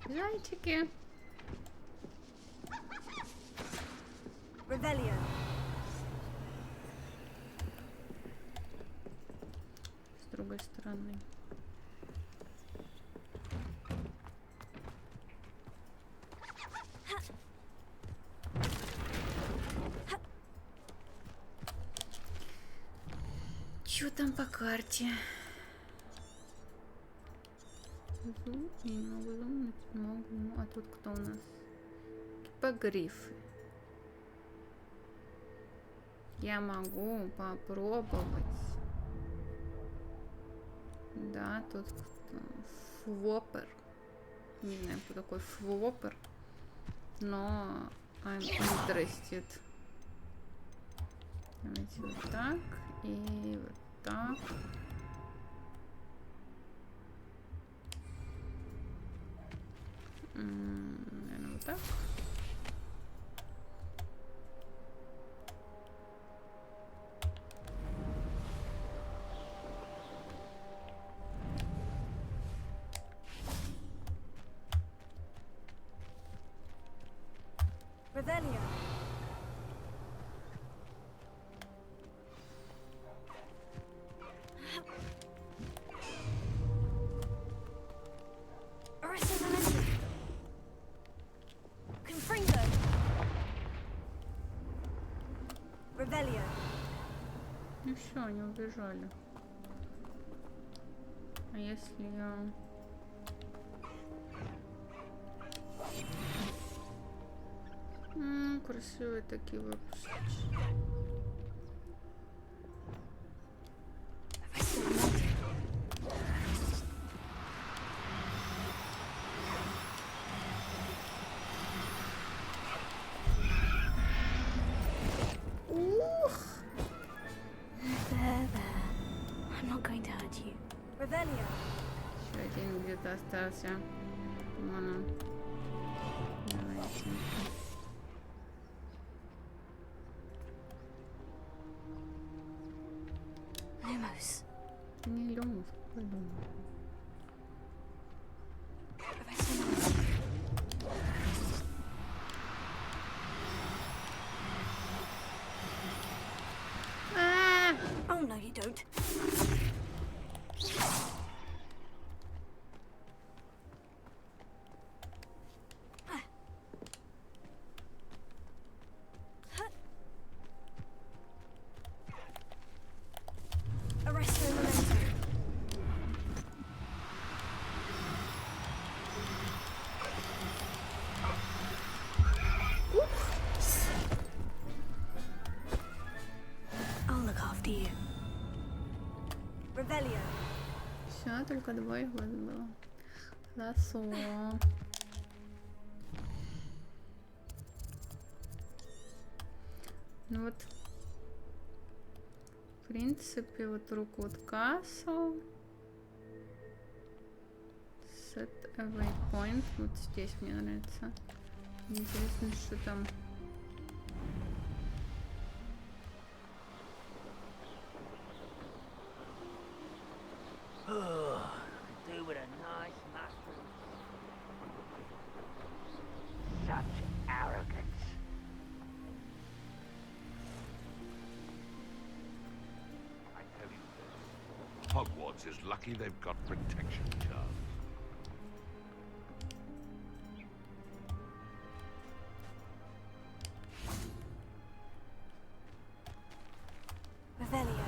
Зайчики. Revelio. С другой стороны. Что там по карте? Зум, я не могу зумнуть, могу. А тут кто у нас? Гиппогрифы. Я могу попробовать. Да, тут флопер. Не знаю, кто такой флопер. Но I'm interested. Давайте вот так и вот так. Наверное, вот так. Revelio. Confringo. Revelio. Ну все, они убежали. А если я... Красивые такие выпуски. Uch. There. I'm not going to hurt you. Revelio. Еще один где-то остался. Вон он. Давайте. Lumos. Не Lumos, какой Lumos? Oh no, you don't. Все, только двое глаз было. Лосо. Ну вот, в принципе, вот руку вот кассу. Set a waypoint. Вот здесь мне нравится. Интересно, что там. Do with a nice mushroom. Such arrogance. I tell you this. Hogwarts is lucky they've got protection charms. Revelio.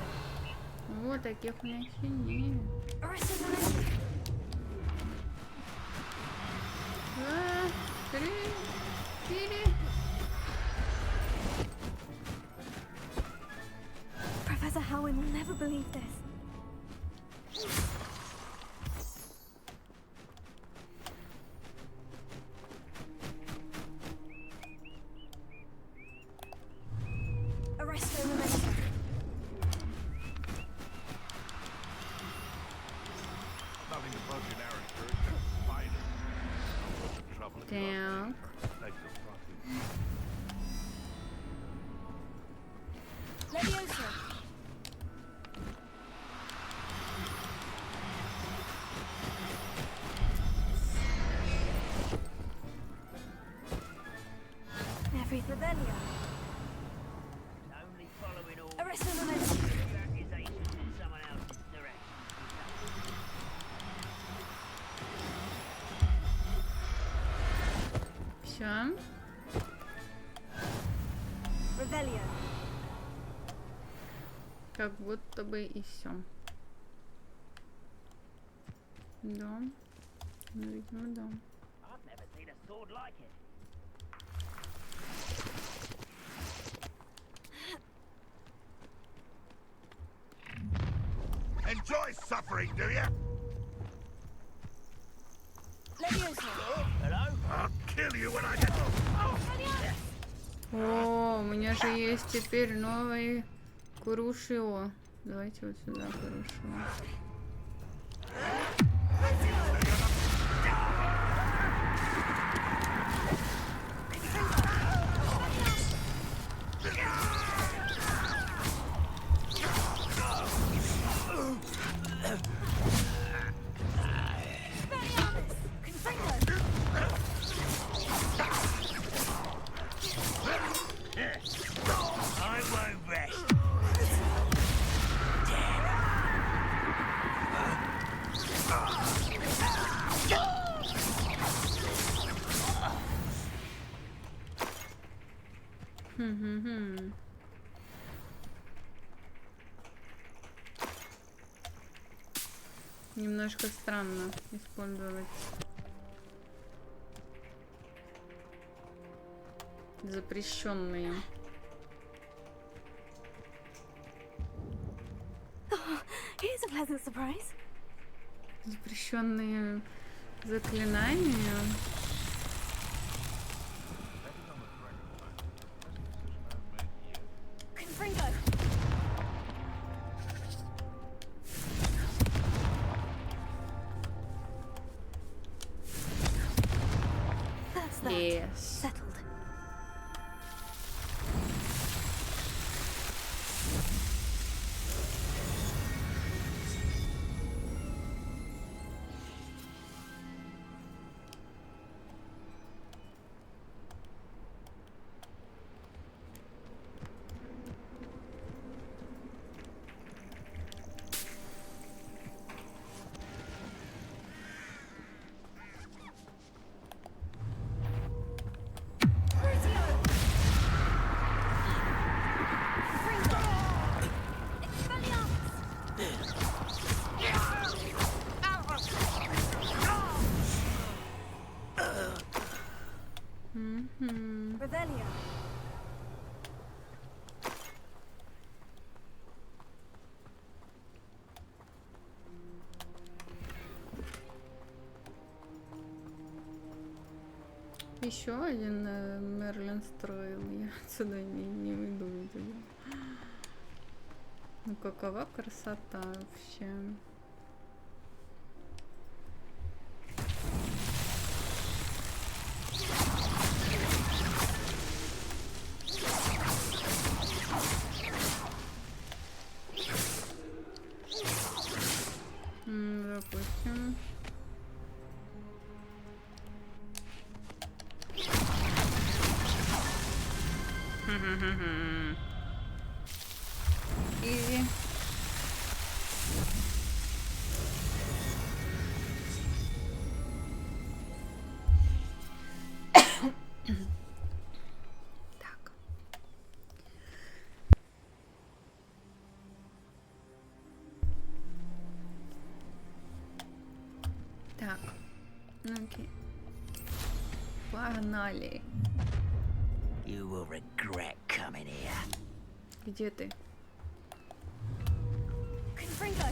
О, таких у меня еще нет. Два, три, четыре. Professor Howin will never believe this. Arresto Memento. Nothing to budge an arrow through except spiders. Not worth the trouble if you ask me. They surprise you. Leviosa. Every Revelio. Only following all Arresto Memento. accusations in someone else's direction. Все. Как будто бы и все. Да. Ну, видимо, да. I've never seen a sword like it. Enjoy suffering, do you? Hello? I'll kill you when I get... О, у меня же есть теперь новый Курушио. Давайте вот сюда Курушио. I won't rest. Немножко странно использовать запрещенные. Here's a pleasant surprise. Запрещенные заклинания. Confringo. That's that. Yes. Settled. Revelio. Еще один Мерлин строил. Я отсюда не уйду, видимо. Ну какова красота вообще. Допустим. Изи. Так. Так. Окей. Погнали. You will regret coming here. Где ты? Confringo.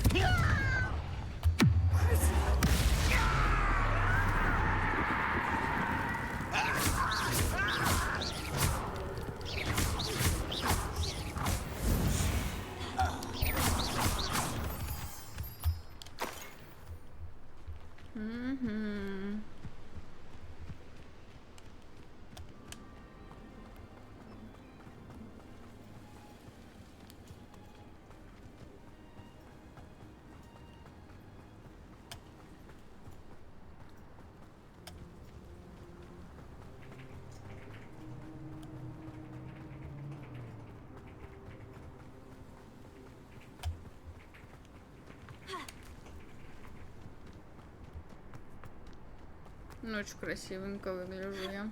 Ну, очень красивенько выгляжу я.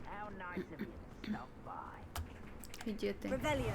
How nice of you to stop by. Где ты? Revelio.